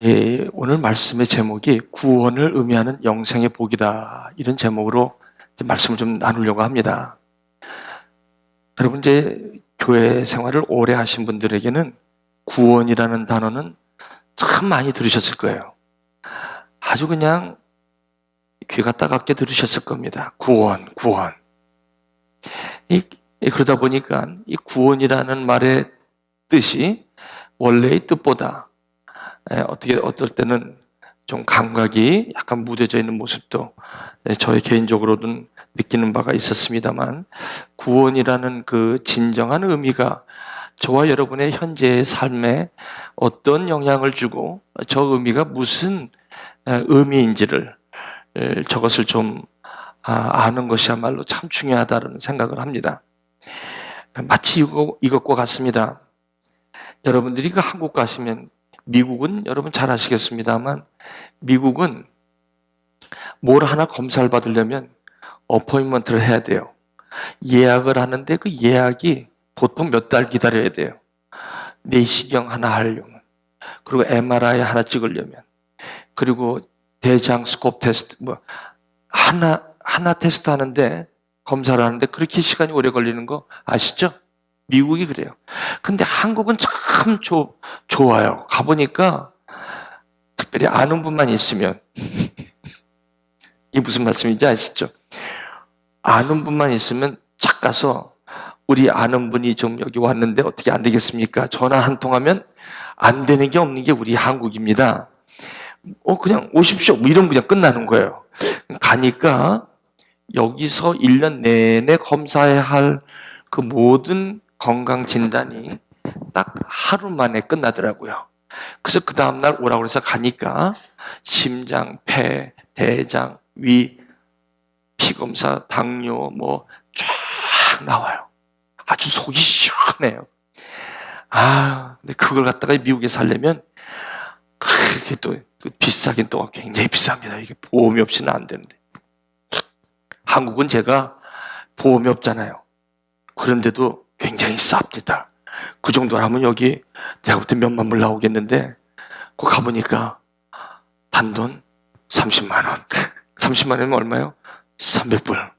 예, 오늘 말씀의 제목이 구원을 의미하는 영생의 복이다. 이런 제목으로 말씀을 좀 나누려고 합니다. 여러분, 교회 생활을 오래 하신 분들에게는 구원이라는 단어는 참 많이 들으셨을 거예요. 아주 그냥 귀가 따갑게 들으셨을 겁니다. 구원. 그러다 보니까 이 구원이라는 말의 뜻이 원래의 뜻보다 어떨 때는 좀 감각이 약간 무뎌져 있는 모습도 저의 개인적으로는 느끼는 바가 있었습니다만, 구원이라는 그 진정한 의미가 저와 여러분의 현재의 삶에 어떤 영향을 주고 저 의미가 무슨 의미인지를 저것을 좀 아는 것이야말로 참 중요하다는 생각을 합니다. 마치 이것과 같습니다. 여러분들이 한국 가시면, 미국은 여러분 잘 아시겠습니다만, 미국은 뭘 하나 검사를 받으려면 어포인먼트를 해야 돼요. 예약을 하는데 그 예약이 보통 몇 달 기다려야 돼요. 내시경 하나 하려면, 그리고 MRI 하나 찍으려면, 그리고 대장 스콥 테스트, 하나 테스트 하는데, 검사를 하는데 그렇게 시간이 오래 걸리는 거 아시죠? 미국이 그래요. 근데 한국은 참 좋아요. 가보니까 특별히 아는 분만 있으면 이게 무슨 말씀인지 아시죠? 아는 분만 있으면 착 가서, 우리 아는 분이 좀 여기 왔는데 어떻게 안 되겠습니까? 전화 한 통하면 안 되는 게 없는 게 우리 한국입니다. 그냥 오십시오. 이러면 그냥 끝나는 거예요. 가니까 여기서 1년 내내 검사해야 할 그 모든 건강 진단이 딱 하루 만에 끝나더라고요. 그래서 그 다음날 오라고 해서 가니까 심장, 폐, 대장, 위, 피검사, 당뇨 쫙 나와요. 아주 속이 시원해요. 근데 그걸 갖다가 미국에 살려면 그렇게 또 비싸긴 또 굉장히 비쌉니다. 이게 보험이 없이는 안 되는데. 한국은 제가 보험이 없잖아요. 그런데도 굉장히 쌉니다. 그 정도라면 여기 내가 볼 때 몇만 불 나오겠는데, 그 가보니까 단돈 30만 원. 30만 원이면 얼마요? 300불.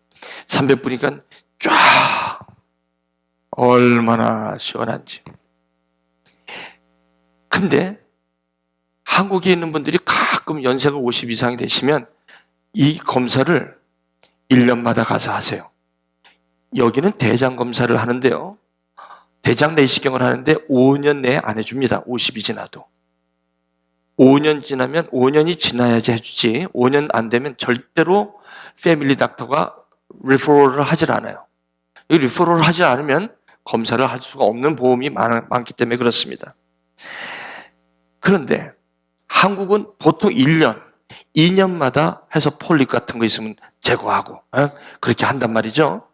300불이니까 쫙 얼마나 시원한지. 근데 한국에 있는 분들이 가끔 연세가 50 이상이 되시면 이 검사를 1년마다 가서 하세요. 여기는 대장 검사를 하는데요, 대장 내시경을 하는데 5년 내에 안 해줍니다. 50이 지나도. 5년 지나면, 5년이 지나야지 해주지, 5년 안 되면 절대로 패밀리 닥터가 리퍼럴을 하질 않아요. 이 리퍼럴을 하지 않으면 검사를 할 수가 없는 보험이 많기 때문에 그렇습니다. 그런데 한국은 보통 1년, 2년마다 해서 폴립 같은 거 있으면 제거하고 그렇게 한단 말이죠.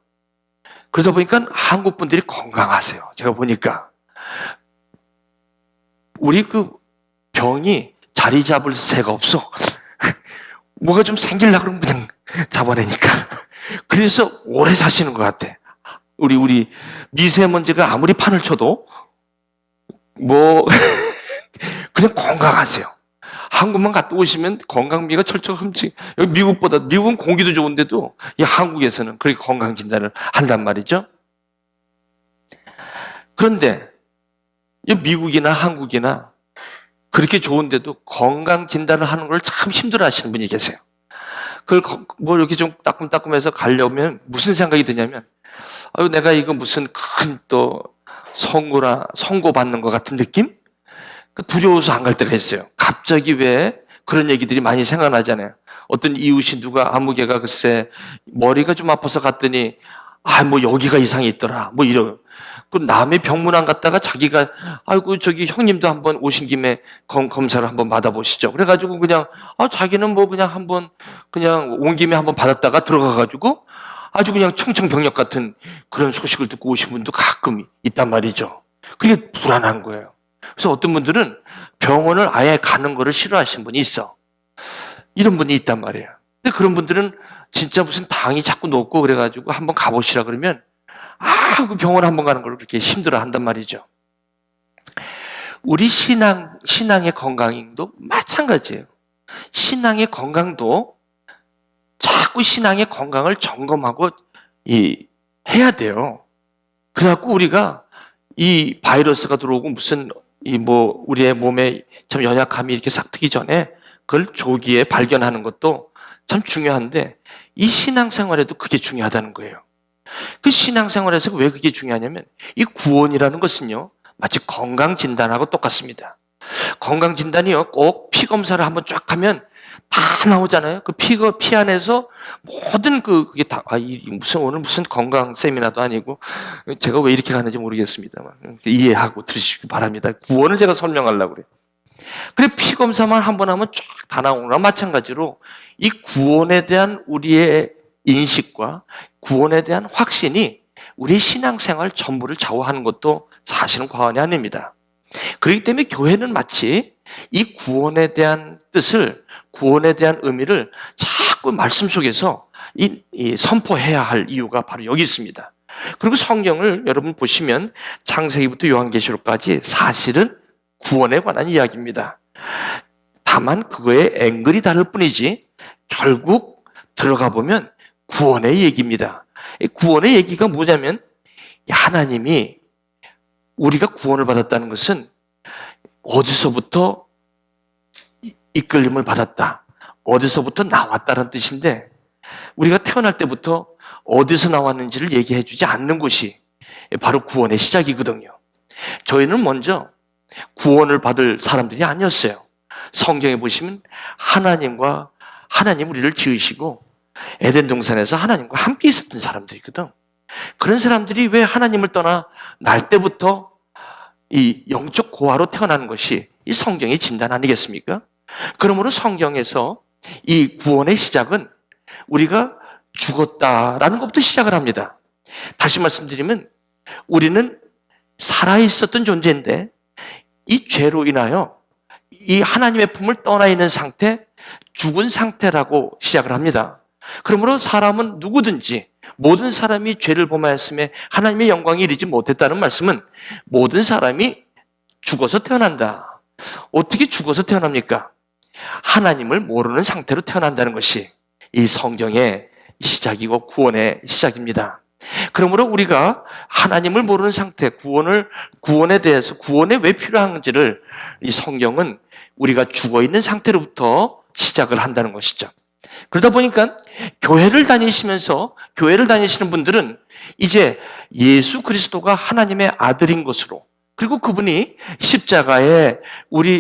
그러다 보니까 한국 분들이 건강하세요. 제가 보니까 우리 그 병이 자리 잡을 새가 없어. 뭐가 좀 생기려고 그러면 그냥 잡아내니까. 그래서 오래 사시는 것 같아. 우리 미세먼지가 아무리 판을 쳐도 그냥 건강하세요. 한국만 갔다 오시면 건강미가 철저히 흠치. 미국은 공기도 좋은데도 이 한국에서는 그렇게 건강 진단을 한단 말이죠. 그런데 이 미국이나 한국이나 그렇게 좋은데도 건강 진단을 하는 걸 참 힘들어 하시는 분이 계세요. 그걸 이렇게 좀 따끔따끔해서 가려면 무슨 생각이 드냐면, 내가 이거 무슨 큰 또 선고 받는 것 같은 느낌? 두려워서 안 갈 때가 있어요. 갑자기 왜 그런 얘기들이 많이 생각나잖아요. 어떤 이웃이 누가 아무개가 글쎄 머리가 좀 아파서 갔더니 여기가 이상이 있더라. 이런. 그 남의 병문안 갔다가 자기가 저기 형님도 한번 오신 김에 검사를 한번 받아보시죠. 그래가지고 그냥 자기는 그냥 한번 그냥 온 김에 한번 받았다가 들어가가지고 아주 그냥 청청병력 같은 그런 소식을 듣고 오신 분도 가끔 있단 말이죠. 그게 불안한 거예요. 그래서 어떤 분들은 병원을 아예 가는 거를 싫어하시는 분이 있어. 이런 분이 있단 말이에요. 근데 그런 분들은 진짜 무슨 당이 자꾸 높고 그래가지고 한번 가보시라 그러면 그 병원 한번 가는 걸 그렇게 힘들어 한단 말이죠. 우리 신앙의 건강도 마찬가지예요. 신앙의 건강도 자꾸 신앙의 건강을 점검하고 해야 돼요. 그래갖고 우리가 이 바이러스가 들어오고 무슨 우리의 몸에 참 연약함이 이렇게 싹 트기 전에 그걸 조기에 발견하는 것도 참 중요한데 이 신앙생활에도 그게 중요하다는 거예요. 그 신앙생활에서 왜 그게 중요하냐면 이 구원이라는 것은요 마치 건강진단하고 똑같습니다. 건강진단이요 꼭 피검사를 한번 쫙 하면 다 나오잖아요. 그 피 안에서 모든 그게 다, 오늘 무슨 건강 세미나도 아니고, 제가 왜 이렇게 가는지 모르겠습니다만, 이해하고 들으시기 바랍니다. 구원을 제가 설명하려고 그래요. 그래, 피검사만 한번 하면 쫙 다 나오는 거랑 마찬가지로 이 구원에 대한 우리의 인식과 구원에 대한 확신이 우리 신앙생활 전부를 좌우하는 것도 사실은 과언이 아닙니다. 그렇기 때문에 교회는 마치 이 구원에 대한 뜻을, 구원에 대한 의미를 자꾸 말씀 속에서 선포해야 할 이유가 바로 여기 있습니다. 그리고 성경을 여러분 보시면 창세기부터 요한계시록까지 사실은 구원에 관한 이야기입니다. 다만 그거의 앵글이 다를 뿐이지 결국 들어가 보면 구원의 얘기입니다. 구원의 얘기가 뭐냐면 하나님이 우리가 구원을 받았다는 것은 어디서부터 이끌림을 받았다, 어디서부터 나왔다는 뜻인데 우리가 태어날 때부터 어디서 나왔는지를 얘기해 주지 않는 것이 바로 구원의 시작이거든요. 저희는 먼저 구원을 받을 사람들이 아니었어요. 성경에 보시면 하나님 우리를 지으시고 에덴 동산에서 하나님과 함께 있었던 사람들이거든. 그런 사람들이 왜 하나님을 떠나 날 때부터 이 영적 고아로 태어나는 것이 이 성경의 진단 아니겠습니까? 그러므로 성경에서 이 구원의 시작은 우리가 죽었다라는 것부터 시작을 합니다. 다시 말씀드리면 우리는 살아있었던 존재인데 이 죄로 인하여 이 하나님의 품을 떠나 있는 상태, 죽은 상태라고 시작을 합니다. 그러므로 사람은 누구든지 모든 사람이 죄를 범하였음에 하나님의 영광에 이르지 못했다는 말씀은 모든 사람이 죽어서 태어난다. 어떻게 죽어서 태어납니까? 하나님을 모르는 상태로 태어난다는 것이 이 성경의 시작이고 구원의 시작입니다. 그러므로 우리가 하나님을 모르는 상태, 구원에 대해서 구원에 왜 필요한지를 이 성경은 우리가 죽어 있는 상태로부터 시작을 한다는 것이죠. 그러다 보니까 교회를 다니시는 분들은 이제 예수 그리스도가 하나님의 아들인 것으로, 그리고 그분이 십자가에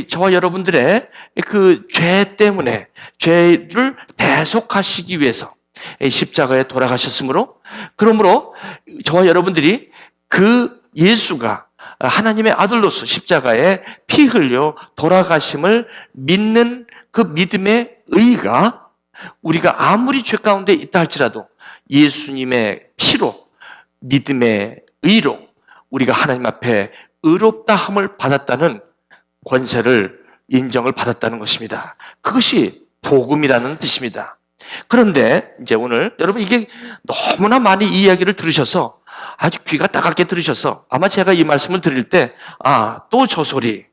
저와 여러분들의 그 죄 때문에 죄를 대속하시기 위해서 십자가에 돌아가셨으므로, 그러므로 저와 여러분들이 그 예수가 하나님의 아들로서 십자가에 피 흘려 돌아가심을 믿는 그 믿음의 의가 우리가 아무리 죄 가운데 있다 할지라도 예수님의 피로, 믿음의 의로 우리가 하나님 앞에 의롭다 함을 받았다는 권세를 인정을 받았다는 것입니다. 그것이 복음이라는 뜻입니다. 그런데 이제 오늘 여러분 이게 너무나 많이 이 이야기를 들으셔서 아주 귀가 따갑게 들으셔서 아마 제가 이 말씀을 드릴 때 또 저 소리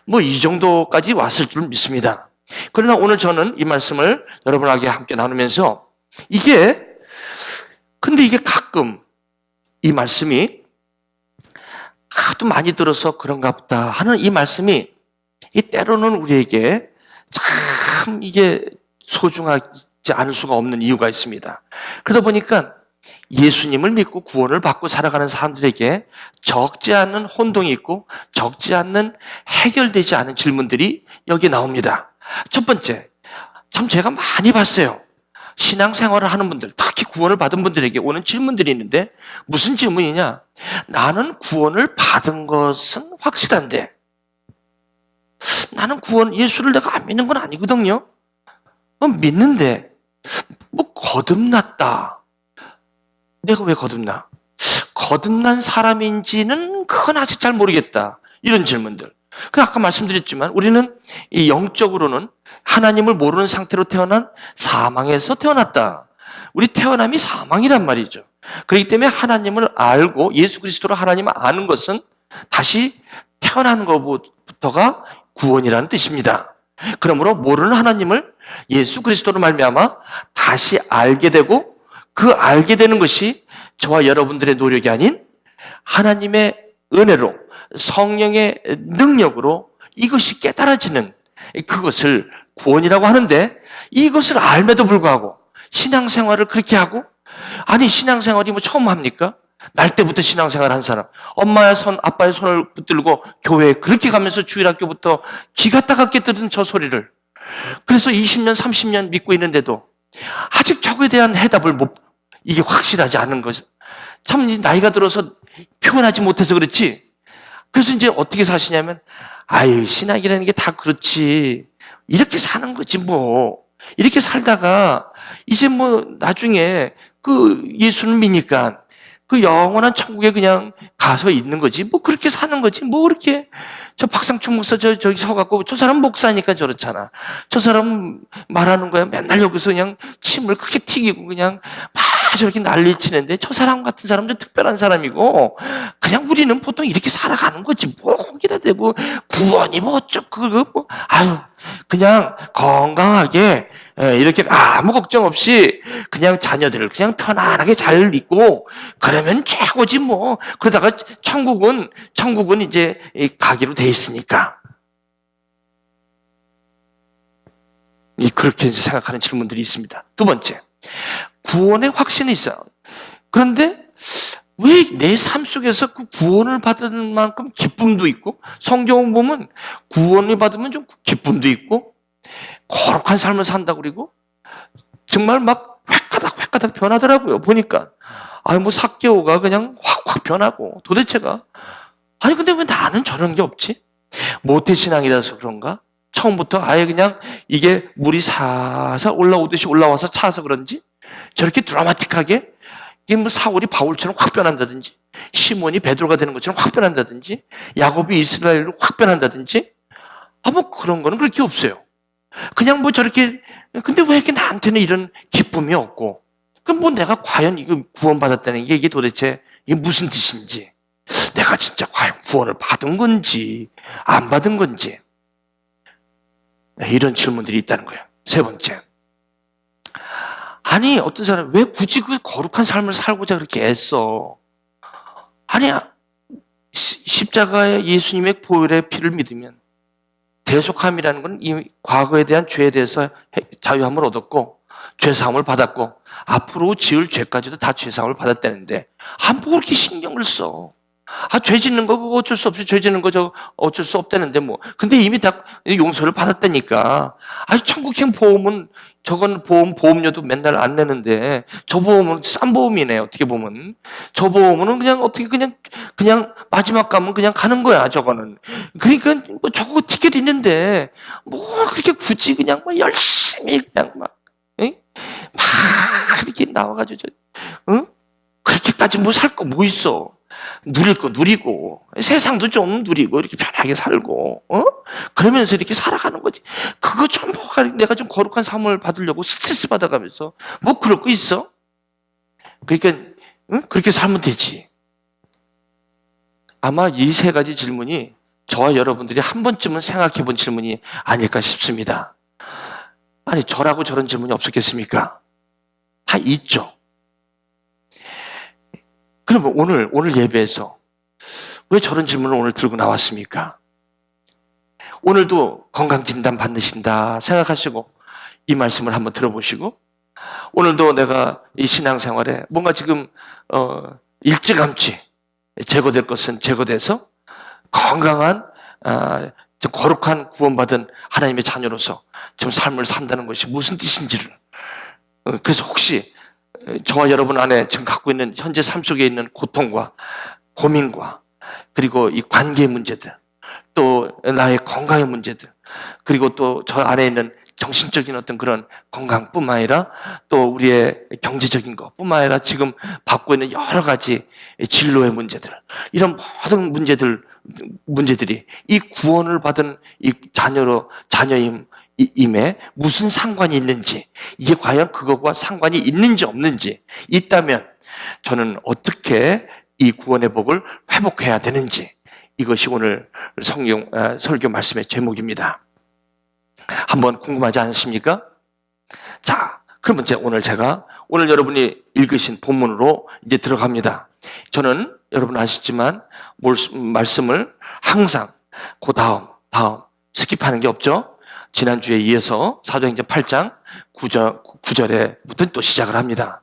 이 정도까지 왔을 줄 믿습니다. 그러나 오늘 저는 이 말씀을 여러분에게 함께 나누면서 근데 이게 가끔 이 말씀이 하도 많이 들어서 그런가 보다 하는 이 말씀이 때로는 우리에게 참 이게 소중하지 않을 수가 없는 이유가 있습니다. 그러다 보니까 예수님을 믿고 구원을 받고 살아가는 사람들에게 적지 않은 혼동이 있고 적지 않는 해결되지 않은 질문들이 여기 나옵니다. 첫 번째, 참 제가 많이 봤어요. 신앙생활을 하는 분들, 특히 구원을 받은 분들에게 오는 질문들이 있는데 무슨 질문이냐? 나는 구원을 받은 것은 확실한데 나는 예수를 내가 안 믿는 건 아니거든요. 믿는데 거듭났다. 내가 왜 거듭나? 거듭난 사람인지는 그건 아직 잘 모르겠다. 이런 질문들. 아까 말씀드렸지만 우리는 이 영적으로는 하나님을 모르는 상태로 태어난 사망에서 태어났다. 우리 태어남이 사망이란 말이죠. 그렇기 때문에 하나님을 알고 예수 그리스도로 하나님을 아는 것은 다시 태어나는 것보다 부터가 구원이라는 뜻입니다. 그러므로 모르는 하나님을 예수 그리스도로 말미암아 다시 알게 되고 그 알게 되는 것이 저와 여러분들의 노력이 아닌 하나님의 은혜로 성령의 능력으로 이것이 깨달아지는 그것을 구원이라고 하는데 이것을 알매도 불구하고 신앙생활을 그렇게 하고 아니 신앙생활이 뭐 처음 합니까? 날 때부터 신앙생활 한 사람 엄마의 손 아빠의 손을 붙들고 교회에 그렇게 가면서 주일학교부터 기가 따갑게 들은 저 소리를 그래서 20년 30년 믿고 있는데도 아직 저거에 대한 해답을 이게 확실하지 않은 거죠. 참 나이가 들어서 표현하지 못해서 그렇지. 그래서 이제 어떻게 사시냐면 아유 신학이라는 게 다 그렇지 이렇게 사는 거지 뭐 이렇게 살다가 이제 뭐 나중에 그 예수를 믿으니까 그 영원한 천국에 그냥 가서 있는 거지 뭐 그렇게 사는 거지 뭐 그렇게 저 박상춘 목사 저기 서갖고 저 사람 목사니까 저렇잖아 저 사람 말하는 거야 맨날 여기서 그냥 침을 크게 튀기고 그냥 막 저렇게 난리 치는데 저 사람 같은 사람 좀 특별한 사람이고 그냥 우리는 보통 이렇게 살아가는 거지 뭐 거기다 대고 구원이 뭐 어쩌고 그거 뭐 아유 그냥 건강하게 이렇게 아무 걱정 없이 그냥 자녀들을 그냥 편안하게 잘 있고 그러면 최고지 뭐 그러다가 천국은 이제 가기로 돼 있으니까 그렇게 생각하는 질문들이 있습니다. 두 번째 구원의 확신이 있어요. 그런데 왜 내 삶 속에서 그 구원을 받은 만큼 기쁨도 있고 성경을 보면 구원을 받으면 좀 기쁨도 있고 거룩한 삶을 산다고 그리고 정말 막 획가닥 변하더라고요. 보니까 아니 뭐 삭개오가 그냥 확 변하고 도대체가 아니 근데 왜 나는 저런 게 없지? 모태신앙이라서 그런가? 처음부터 아예 그냥 이게 물이 사사 올라오듯이 올라와서 차서 그런지 저렇게 드라마틱하게 이게 뭐 사울이 바울처럼 확 변한다든지 시몬이 베드로가 되는 것처럼 확 변한다든지 야곱이 이스라엘로 확 변한다든지 뭐 그런 거는 그렇게 없어요. 그냥 뭐 저렇게 근데 왜 이렇게 나한테는 이런 기쁨이 없고 그럼 뭐 내가 과연 이거 구원받았다는 게 이게 도대체 이게 무슨 뜻인지 내가 진짜 과연 구원을 받은 건지 안 받은 건지 이런 질문들이 있다는 거예요. 세 번째 아니 어떤 사람 왜 굳이 그 거룩한 삶을 살고자 그렇게 애써 아니 십자가의 예수님의 보혈의 피를 믿으면 대속함이라는 건 이 과거에 대한 죄에 대해서 자유함을 얻었고 죄사함을 받았고 앞으로 지을 죄까지도 다 죄사함을 받았다는데 뭐 그렇게 신경을 써. 죄 짓는 거 그거 어쩔 수 없이 죄 짓는 거 저 어쩔 수 없다는데 뭐 근데 이미 다 용서를 받았다니까. 천국행 보험은 저건 보험료도 맨날 안 내는데 저 보험은 싼 보험이네 어떻게 보면 저 보험은 그냥 어떻게 그냥 마지막 가면 그냥 가는 거야 저거는. 그러니까 뭐 저거 티켓 있는데 뭐 그렇게 굳이 그냥 막 열심히 그냥 막 이렇게 나와가지고 그렇게까지 뭐 살 거 뭐 있어. 누릴 거 누리고 세상도 좀 누리고 이렇게 편하게 살고 그러면서 이렇게 살아가는 거지. 그거 좀 내가 좀 거룩한 삶을 받으려고 스트레스 받아가면서 뭐 그럴 거 있어? 그러니까 그렇게 살면 되지. 아마 이 세 가지 질문이 저와 여러분들이 한 번쯤은 생각해 본 질문이 아닐까 싶습니다. 아니 저라고 저런 질문이 없었겠습니까? 다 있죠. 그러면 오늘 예배에서 왜 저런 질문을 오늘 들고 나왔습니까? 오늘도 건강진단 받으신다 생각하시고 이 말씀을 한번 들어보시고 오늘도 내가 이 신앙생활에 뭔가 지금 일찌감치 제거될 것은 제거돼서 건강한 거룩한 구원받은 하나님의 자녀로서 좀 삶을 산다는 것이 무슨 뜻인지를 그래서 혹시 저와 여러분 안에 지금 갖고 있는 현재 삶 속에 있는 고통과 고민과 그리고 이 관계의 문제들 또 나의 건강의 문제들 그리고 또 저 안에 있는 정신적인 어떤 그런 건강뿐만 아니라 또 우리의 경제적인 것뿐만 아니라 지금 받고 있는 여러 가지 진로의 문제들 이런 모든 문제들이 이 구원을 받은 이 자녀임에 무슨 상관이 있는지 이게 과연 그것과 상관이 있는지 없는지 있다면 저는 어떻게 이 구원의 복을 회복해야 되는지 이것이 오늘 설교 말씀의 제목입니다. 한번 궁금하지 않으십니까? 자, 그러면 오늘 여러분이 읽으신 본문으로 이제 들어갑니다. 저는 여러분 아시지만 말씀을 항상 그 다음 스킵하는 게 없죠. 지난주에 이어서 사도행전 8장 9절에부터 또 시작을 합니다.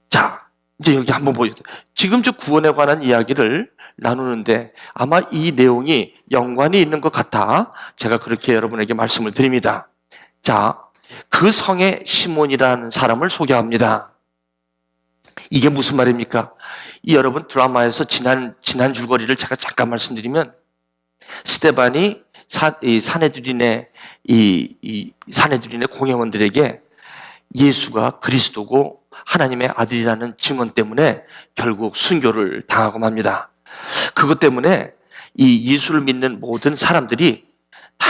자, 이제 여기 한번 보여요. 지금 저 구원에 관한 이야기를 나누는데 아마 이 내용이 연관이 있는 것 같아 제가 그렇게 여러분에게 말씀을 드립니다. 자, 그 성에 시몬이라는 사람을 소개합니다. 이게 무슨 말입니까? 여러분 드라마에서 지난 줄거리를 제가 잠깐 말씀드리면, 스데반이 사내들인의 공회원들에게 예수가 그리스도고 하나님의 아들이라는 증언 때문에 결국 순교를 당하고 맙니다. 그것 때문에 이 예수를 믿는 모든 사람들이 다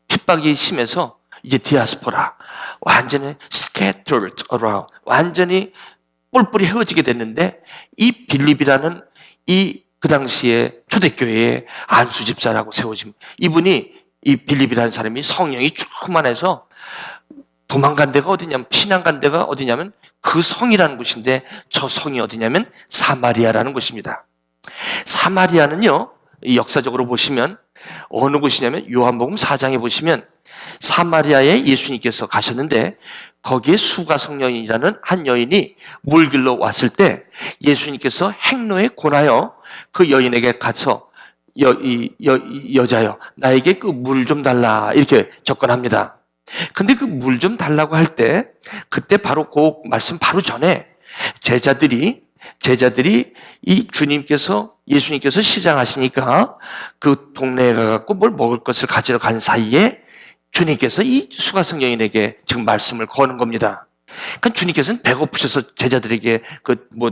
핍박이 심해서 이제 디아스포라, 완전히 scattered around, 완전히 뿔뿔이 헤어지게 됐는데, 이 빌립이라는 그 당시에 초대교회의 안수 집사라고 세워진 이분이, 이 빌립이라는 사람이 성령이 충만해서 도망간 데가 어디냐면, 피난 간 데가 어디냐면 그 성이라는 곳인데, 저 성이 어디냐면 사마리아라는 곳입니다. 사마리아는요, 역사적으로 보시면 어느 곳이냐면 요한복음 4장에 보시면 사마리아에 예수님께서 가셨는데, 거기에 수가성녀인이라는 한 여인이 물길로 왔을 때 예수님께서 행로에 권하여 그 여인에게 가서 여자여, 나에게 그 물 좀 달라, 이렇게 접근합니다. 근데 그 물 좀 달라고 할 때, 그때 바로 그 말씀 바로 전에 제자들이 이 예수님께서 시장하시니까 그 동네에 가갖고 뭘 먹을 것을 가지러 간 사이에 주님께서 이 수가성 여인에게 지금 말씀을 거는 겁니다. 그러니까 주님께서는 배고프셔서 제자들에게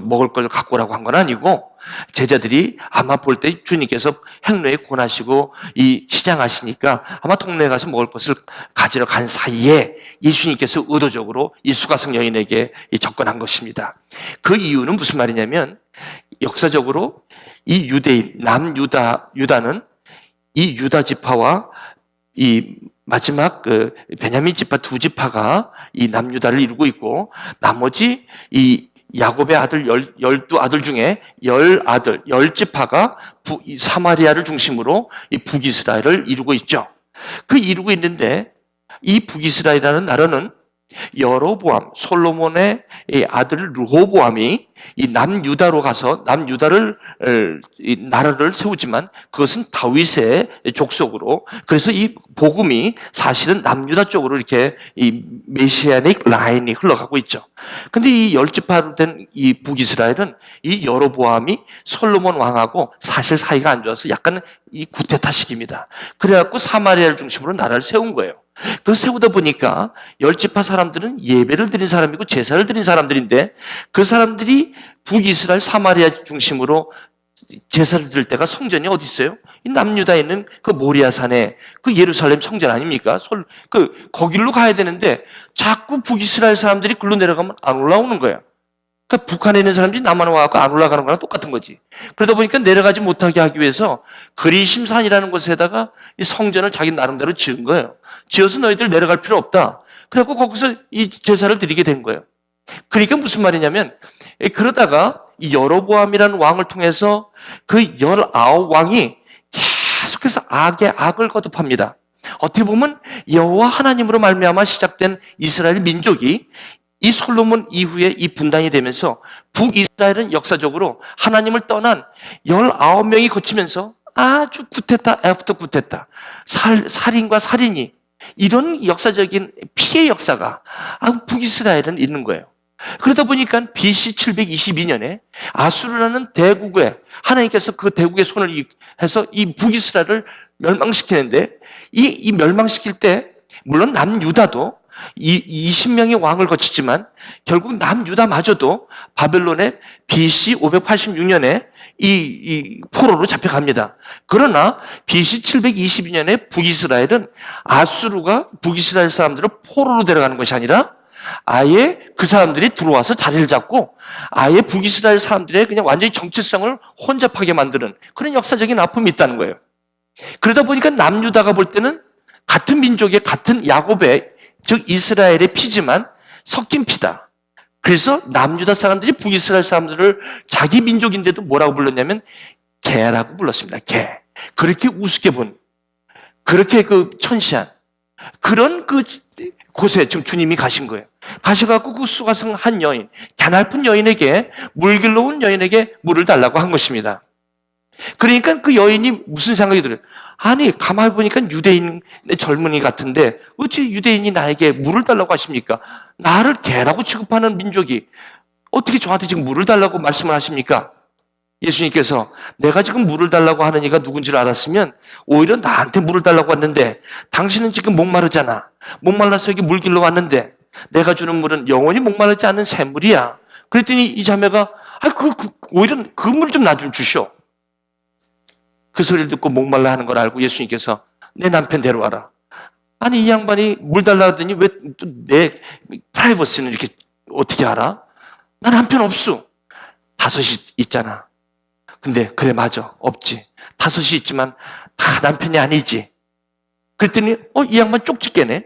먹을 걸 갖고 오라고 한 건 아니고, 제자들이 아마 볼 때 주님께서 행로에 권하시고 시장하시니까 아마 동네에 가서 먹을 것을 가지러 간 사이에 예수님께서 의도적으로 이 수가성 여인에게 접근한 것입니다. 그 이유는 무슨 말이냐면, 역사적으로 이 유대인, 유다는 이 유다 지파와 이 마지막 베냐민 지파 두 지파가 이 남유다를 이루고 있고, 나머지 이 야곱의 아들 12아들 중에 10지파가 사마리아를 중심으로 이 북이스라엘을 이루고 있죠. 이루고 있는데, 이 북이스라엘이라는 나라는 여로보암, 솔로몬의 아들 르호보암이 이 남유다로 가서 나라를 세우지만, 그것은 다윗의 족속으로, 그래서 이 복음이 사실은 남유다 쪽으로 이렇게 이 메시아닉 라인이 흘러가고 있죠. 근데 이 10지파로 된 이 북이스라엘은 이 여로보암이 솔로몬 왕하고 사실 사이가 안 좋아서 약간 이 구테타식입니다. 그래갖고 사마리아를 중심으로 나라를 세운 거예요. 세우다 보니까 10지파 사람들은 예배를 드린 사람이고 제사를 드린 사람들인데, 그 사람들이 북이스라엘 사마리아 중심으로 제사를 드릴 때가 성전이 어디 있어요? 이 남유다에 있는 그 모리아산에 그 예루살렘 성전 아닙니까? 거길로 가야 되는데 자꾸 북이스라엘 사람들이 글로 내려가면 안 올라오는 거야. 그러니까 북한에 있는 사람들이 남한 와서 안 올라가는 거랑 똑같은 거지. 그러다 보니까 내려가지 못하게 하기 위해서 그리심산이라는 곳에다가 이 성전을 자기 나름대로 지은 거예요. 지어서 너희들 내려갈 필요 없다. 그래갖고 거기서 이 제사를 드리게 된 거예요. 그러니까 무슨 말이냐면, 그러다가 이 여로보암이라는 왕을 통해서 그 19왕이 계속해서 악의 악을 거듭합니다. 어떻게 보면 여호와 하나님으로 말미암아 시작된 이스라엘 민족이 이 솔로몬 이후에 이 분단이 되면서 북이스라엘은 역사적으로 하나님을 떠난 19명이 거치면서 아주 구테타 애프터 구테타, 살인과 살인이, 이런 역사적인 피해 역사가 북이스라엘은 있는 거예요. 그러다 보니까 BC 722년에 아수르라는 대국에 하나님께서 그 대국의 손을 해서 이 북이스라엘을 멸망시키는데, 이 멸망시킬 때 물론 남유다도 20명의 왕을 거치지만 결국 남유다마저도 바벨론의 BC 586년에 이 포로로 잡혀갑니다. 그러나 BC 722년에 북이스라엘은 아수르가 북이스라엘 사람들을 포로로 데려가는 것이 아니라 아예 그 사람들이 들어와서 자리를 잡고 아예 북이스라엘 사람들의 그냥 완전히 정체성을 혼잡하게 만드는 그런 역사적인 아픔이 있다는 거예요. 그러다 보니까 남유다가 볼 때는 같은 민족의 같은 야곱의 즉 이스라엘의 피지만 섞인 피다. 그래서 남유다 사람들이 북이스라엘 사람들을 자기 민족인데도 뭐라고 불렀냐면 개라고 불렀습니다. 개. 그렇게 우습게 본, 그렇게 그 천시한 그런 그 곳에 지금 주님이 가신 거예요. 가셔갖고 그 수가성 한 여인, 가냘픈 여인에게 물길로 온 여인에게 물을 달라고 한 것입니다. 그러니까 그 여인이 무슨 생각이 들어요? 아니 가만히 보니까 유대인의 젊은이 같은데 어찌 유대인이 나에게 물을 달라고 하십니까? 나를 개라고 취급하는 민족이 어떻게 저한테 지금 물을 달라고 말씀을 하십니까? 예수님께서 내가 지금 물을 달라고 하는 이가 누군지를 알았으면 오히려 나한테 물을 달라고 왔는데 당신은 지금 목마르잖아. 목말라서 여기 물길로 왔는데 내가 주는 물은 영원히 목마르지 않은 샘물이야. 그랬더니 이 자매가 오히려 그 물 좀 나 좀 주시오. 그 소리를 듣고 목말라 하는 걸 알고 예수님께서 내 남편 데려와라. 아니 이 양반이 물 달라 하더니 왜 또 내 프라이버시는 이렇게 어떻게 알아? 나 남편 없어. 5이 있잖아. 근데 그래 맞아 없지. 5이 있지만 다 남편이 아니지. 그랬더니 이 양반 쪽집게네.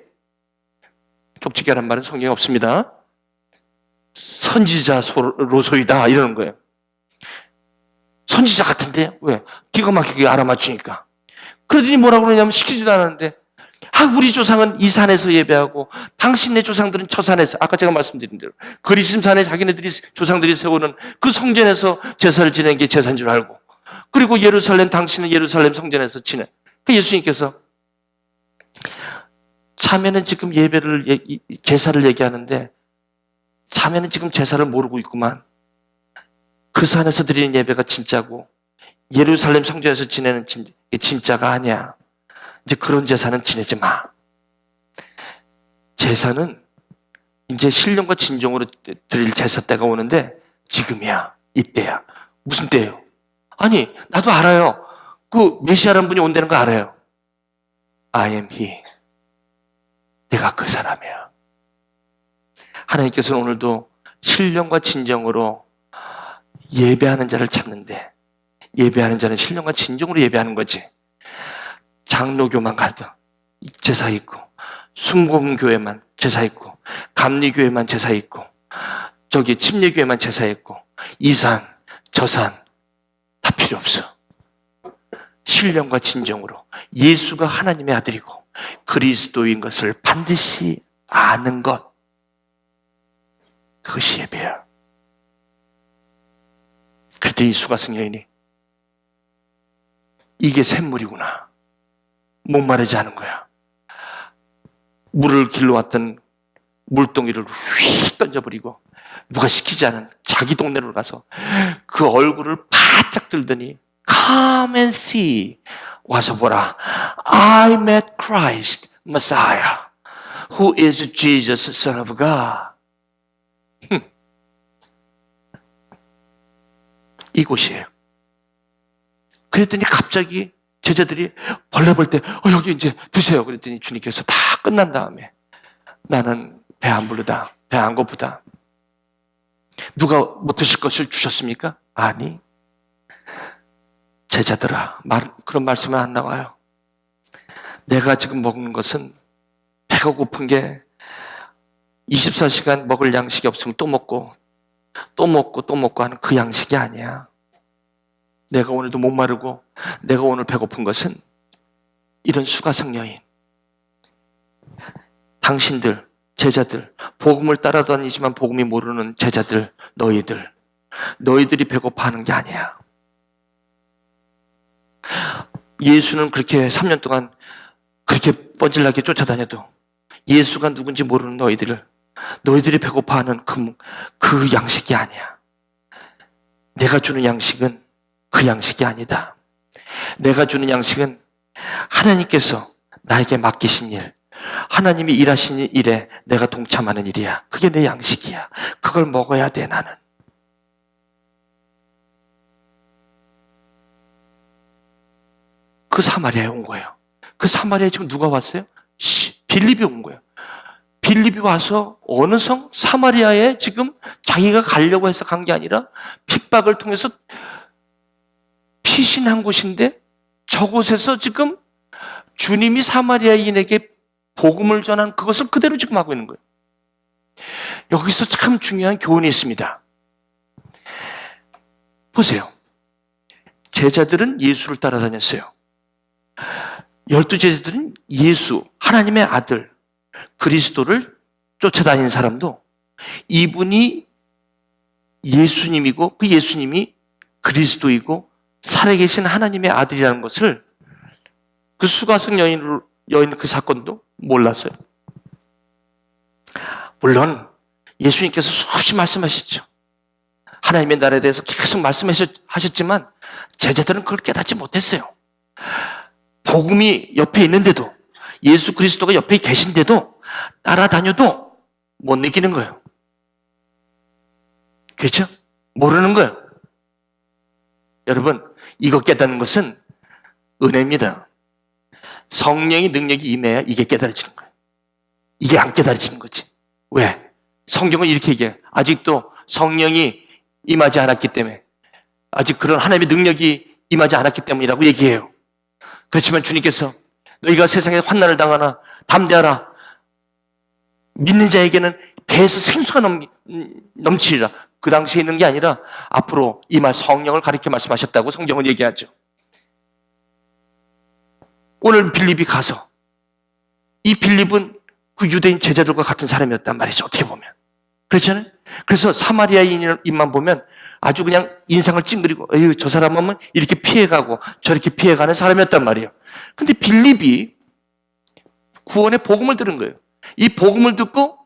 쪽집게란 말은 성경에 없습니다. 선지자로소이다 이러는 거예요. 선지자 같은데 왜? 기가 막히게 알아맞추니까. 그러더니 뭐라고 그러냐면 시키지도 않았는데 우리 조상은 이 산에서 예배하고 당신네 조상들은 저 산에서 아까 제가 말씀드린 대로 그리심산에 자기네들이 조상들이 세우는 그 성전에서 제사를 지내는 게 제사인 줄 알고 그리고 예루살렘 당신은 예루살렘 성전에서 지내. 예수님께서 자매는 지금 제사를 얘기하는데 자매는 지금 제사를 모르고 있구만. 그 산에서 드리는 예배가 진짜고 예루살렘 성전에서 지내는 진짜가 아니야. 이제 그런 제사는 지내지 마. 제사는 이제 신령과 진정으로 드릴 제사 때가 오는데 지금이야. 이때야. 무슨 때예요? 아니 나도 알아요. 그 메시아라는 분이 온다는 거 알아요. I am he. 내가 그 사람이야. 하나님께서는 오늘도 신령과 진정으로 예배하는 자를 찾는데 예배하는 자는 신령과 진정으로 예배하는 거지. 장로교만 가도 제사 있고 순공교회만 제사 있고 감리교회만 제사 있고 저기 침례교회만 제사 있고 이 산 저 산 다 필요 없어. 신령과 진정으로 예수가 하나님의 아들이고 그리스도인 것을 반드시 아는 것, 그것이 예배야. 그때 이 수가성 여인이 이게 샘물이구나. 목마르지 않은 거야. 물을 길러왔던 물동이를 휙 던져버리고 누가 시키지 않은 자기 동네로 가서 그 얼굴을 바짝 들더니 Come and see. 와서 보라. I met Christ, Messiah, who is Jesus, Son of God. 이곳이에요. 그랬더니 갑자기 제자들이 벌레 볼 때 여기 이제 드세요. 그랬더니 주님께서 다 끝난 다음에 나는 배 안 부르다. 배 안 고프다. 누가 못 드실 것을 주셨습니까? 아니. 제자들아, 그런 말씀은 안 나와요. 내가 지금 먹는 것은 배가 고픈 게 24시간 먹을 양식이 없으면 또 먹고 또 먹고 또 먹고 하는 그 양식이 아니야. 내가 오늘도 목마르고 내가 오늘 배고픈 것은 이런 수가성 여인, 당신들, 제자들, 복음을 따라다니지만 복음이 모르는 제자들, 너희들이 배고파하는 게 아니야. 예수는 그렇게 3년 동안 그렇게 뻔질나게 쫓아다녀도 예수가 누군지 모르는 너희들이 배고파하는 그 양식이 아니야. 내가 주는 양식은 그 양식이 아니다. 내가 주는 양식은 하나님께서 나에게 맡기신 일, 하나님이 일하신 일에 내가 동참하는 일이야. 그게 내 양식이야. 그걸 먹어야 돼, 나는. 그 사마리아에 온 거예요. 그 사마리아에 지금 누가 왔어요? 빌립이 온 거예요. 빌립이 와서 어느 성? 사마리아에 지금 자기가 가려고 해서 간 게 아니라 핍박을 통해서 피신한 곳인데 저곳에서 지금 주님이 사마리아인에게 복음을 전한 그것을 그대로 지금 하고 있는 거예요. 여기서 참 중요한 교훈이 있습니다. 보세요. 제자들은 예수를 따라다녔어요. 12제자들은 예수, 하나님의 아들, 그리스도를 쫓아다닌 사람도 이분이 예수님이고 그 예수님이 그리스도이고 살아계신 하나님의 아들이라는 것을 그 수가성 여인 그 사건도 몰랐어요. 물론 예수님께서 수없이 말씀하셨죠. 하나님의 나라에 대해서 계속 말씀하셨지만 제자들은 그걸 깨닫지 못했어요. 복음이 옆에 있는데도, 예수 그리스도가 옆에 계신데도 따라다녀도 못 느끼는 거예요. 그렇죠? 모르는 거예요. 여러분, 이거 깨닫는 것은 은혜입니다. 성령의 능력이 임해야 이게 깨달아지는 거예요. 이게 안 깨달아지는 거지. 왜? 성경은 이렇게 얘기해요. 아직도 성령이 임하지 않았기 때문에, 아직 그런 하나님의 능력이 임하지 않았기 때문이라고 얘기해요. 그렇지만 주님께서 너희가 세상에 환난을 당하나 담대하라. 믿는 자에게는 배에서 생수가 넘치리라. 그 당시에 있는 게 아니라 앞으로 임할 성령을 가리켜 말씀하셨다고 성경은 얘기하죠. 오늘 빌립이 가서, 이 빌립은 그 유대인 제자들과 같은 사람이었단 말이죠. 어떻게 보면. 그렇잖아요? 그래서 사마리아인만 보면 아주 그냥 인상을 찡그리고, 에휴, 저 사람은 이렇게 피해가고 저렇게 피해가는 사람이었단 말이에요. 근데 빌립이 구원의 복음을 들은 거예요. 이 복음을 듣고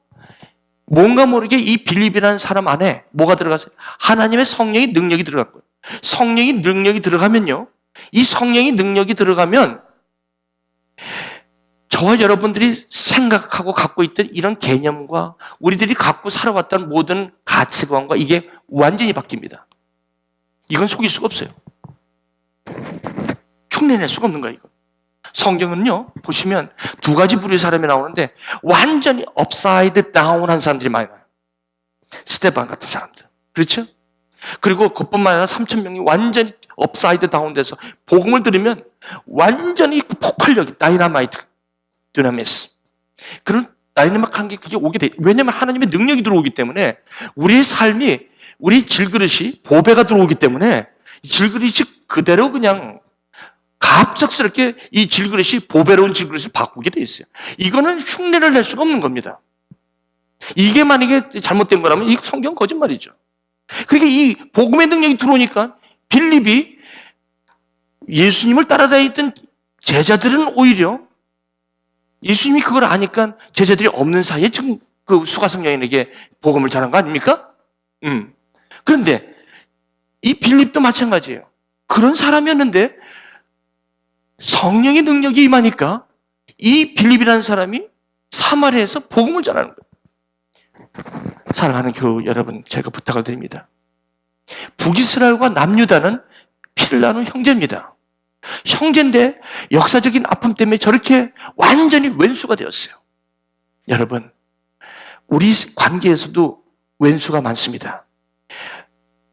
뭔가 모르게 이 빌립이라는 사람 안에 뭐가 들어갔어요? 하나님의 성령의 능력이 들어간 거예요. 성령의 능력이 들어가면요, 이 성령의 능력이 들어가면 저와 여러분들이 생각하고 갖고 있던 이런 개념과 우리들이 갖고 살아왔던 모든 가치관과 이게 완전히 바뀝니다. 이건 속일 수가 없어요. 흉내낼 수가 없는 거예요, 이거. 성경은요, 보시면 두 가지 부류의 사람이 나오는데 완전히 업사이드 다운한 사람들이 많이 나와요. 스테반 같은 사람들. 그렇죠? 그리고 그뿐만 아니라 3,000명이 완전히 업사이드 다운돼서 복음을 들으면 완전히 폭발력이 다이나마이트, dynamis. 그런 다이나믹한 게 그게 오게 돼. 왜냐하면 하나님의 능력이 들어오기 때문에 우리의 삶이, 우리 질그릇이 보배가 들어오기 때문에 질그릇이 그대로 그냥 갑작스럽게 이 질그릇이 보배로운 질그릇을 바꾸게 돼 있어요. 이거는 흉내를 낼 수가 없는 겁니다. 이게 만약에 잘못된 거라면 이 성경 거짓말이죠. 그러니까 이 복음의 능력이 들어오니까 빌립이 예수님을 따라다니던 제자들은 오히려 예수님이 그걸 아니까 제자들이 없는 사이에 지금 그 수가성 여인에게 복음을 전한 거 아닙니까? 그런데 이 빌립도 마찬가지예요. 그런 사람이었는데 성령의 능력이 임하니까 이 빌립이라는 사람이 사마리아에서 복음을 전하는 거예요. 사랑하는 교우 여러분, 제가 부탁을 드립니다. 북이스라엘과 남유다는 피를 나눈 형제입니다. 형제인데 역사적인 아픔 때문에 저렇게 완전히 왼수가 되었어요. 여러분, 우리 관계에서도 왼수가 많습니다.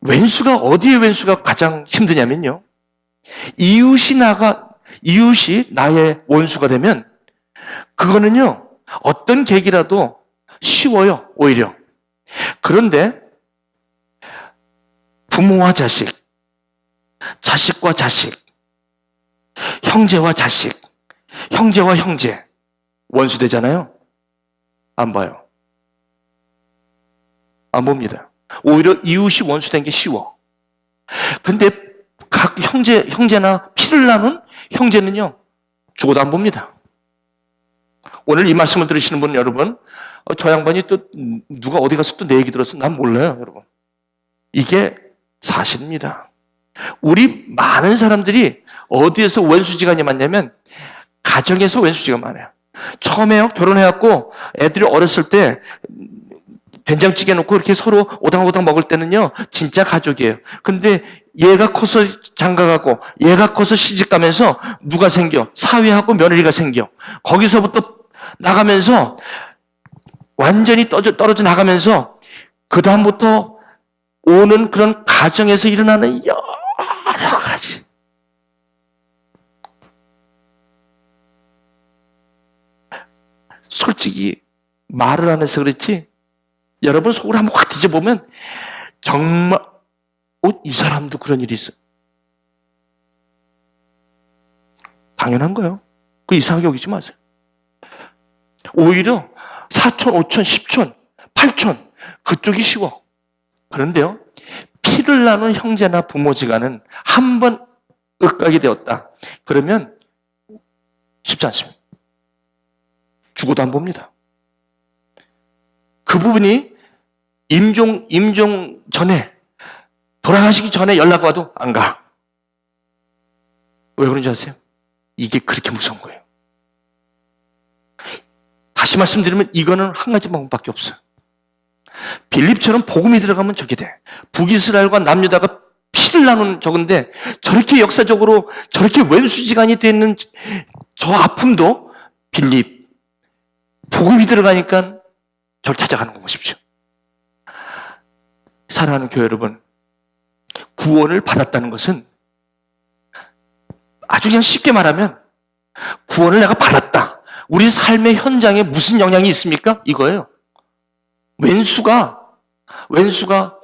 왼수가, 어디에 왼수가 가장 힘드냐면요, 이웃이 나의 원수가 되면 그거는요, 어떤 계기라도 쉬워요, 오히려. 그런데 부모와 자식, 자식과 자식, 형제와 자식, 형제와 형제, 원수 되잖아요? 안 봐요. 안 봅니다. 오히려 이웃이 원수 된 게 쉬워. 근데 각 형제나 피를 나눈 형제는요, 죽어도 안 봅니다. 오늘 이 말씀을 들으시는 분 여러분, 저 양반이 또 누가 어디 가서 또 내 얘기 들었어? 난 몰라요, 여러분. 이게 사실입니다. 우리 많은 사람들이 어디에서 원수지간이 많냐면 가정에서 원수지가 많아요. 처음에 결혼해갖고 애들이 어렸을 때 된장찌개 놓고 이렇게 서로 오당오당 먹을 때는요, 진짜 가족이에요. 근데 얘가 커서 장가가고 얘가 커서 시집가면서 누가 생겨? 사위하고 며느리가 생겨. 거기서부터 나가면서 완전히 떨어져 나가면서 그 다음부터 오는 그런 가정에서 일어나는 여러 가지 솔직히 말을 안 해서 그렇지 여러분 속으로 한번 확 뒤져보면 정말 이 사람도 그런 일이 있어. 당연한 거예요. 그 이상하게 여기지 마세요. 오히려 4촌, 5촌, 10촌, 8촌 그쪽이 쉬워. 그런데요. 피를 나눈 형제나 부모지간은 한 번 윽각이 되었다. 그러면 쉽지 않습니다. 죽어도 안 봅니다. 그 부분이 임종 전에 돌아가시기 전에 연락 와도 안 가. 왜 그런지 아세요? 이게 그렇게 무서운 거예요. 다시 말씀드리면 이거는 한 가지 방법밖에 없어요. 빌립처럼 복음이 들어가면 저게 돼. 북이스라엘과 남유다가 피를 나눈 저건데 저렇게 역사적으로 저렇게 왼수지간이 되는 저 아픔도 빌립 복음이 들어가니까 저를 찾아가는 거 보십시오. 사랑하는 교회 여러분, 구원을 받았다는 것은 아주 그냥 쉽게 말하면 구원을 내가 받았다. 우리 삶의 현장에 무슨 영향이 있습니까? 이거예요. 왼수가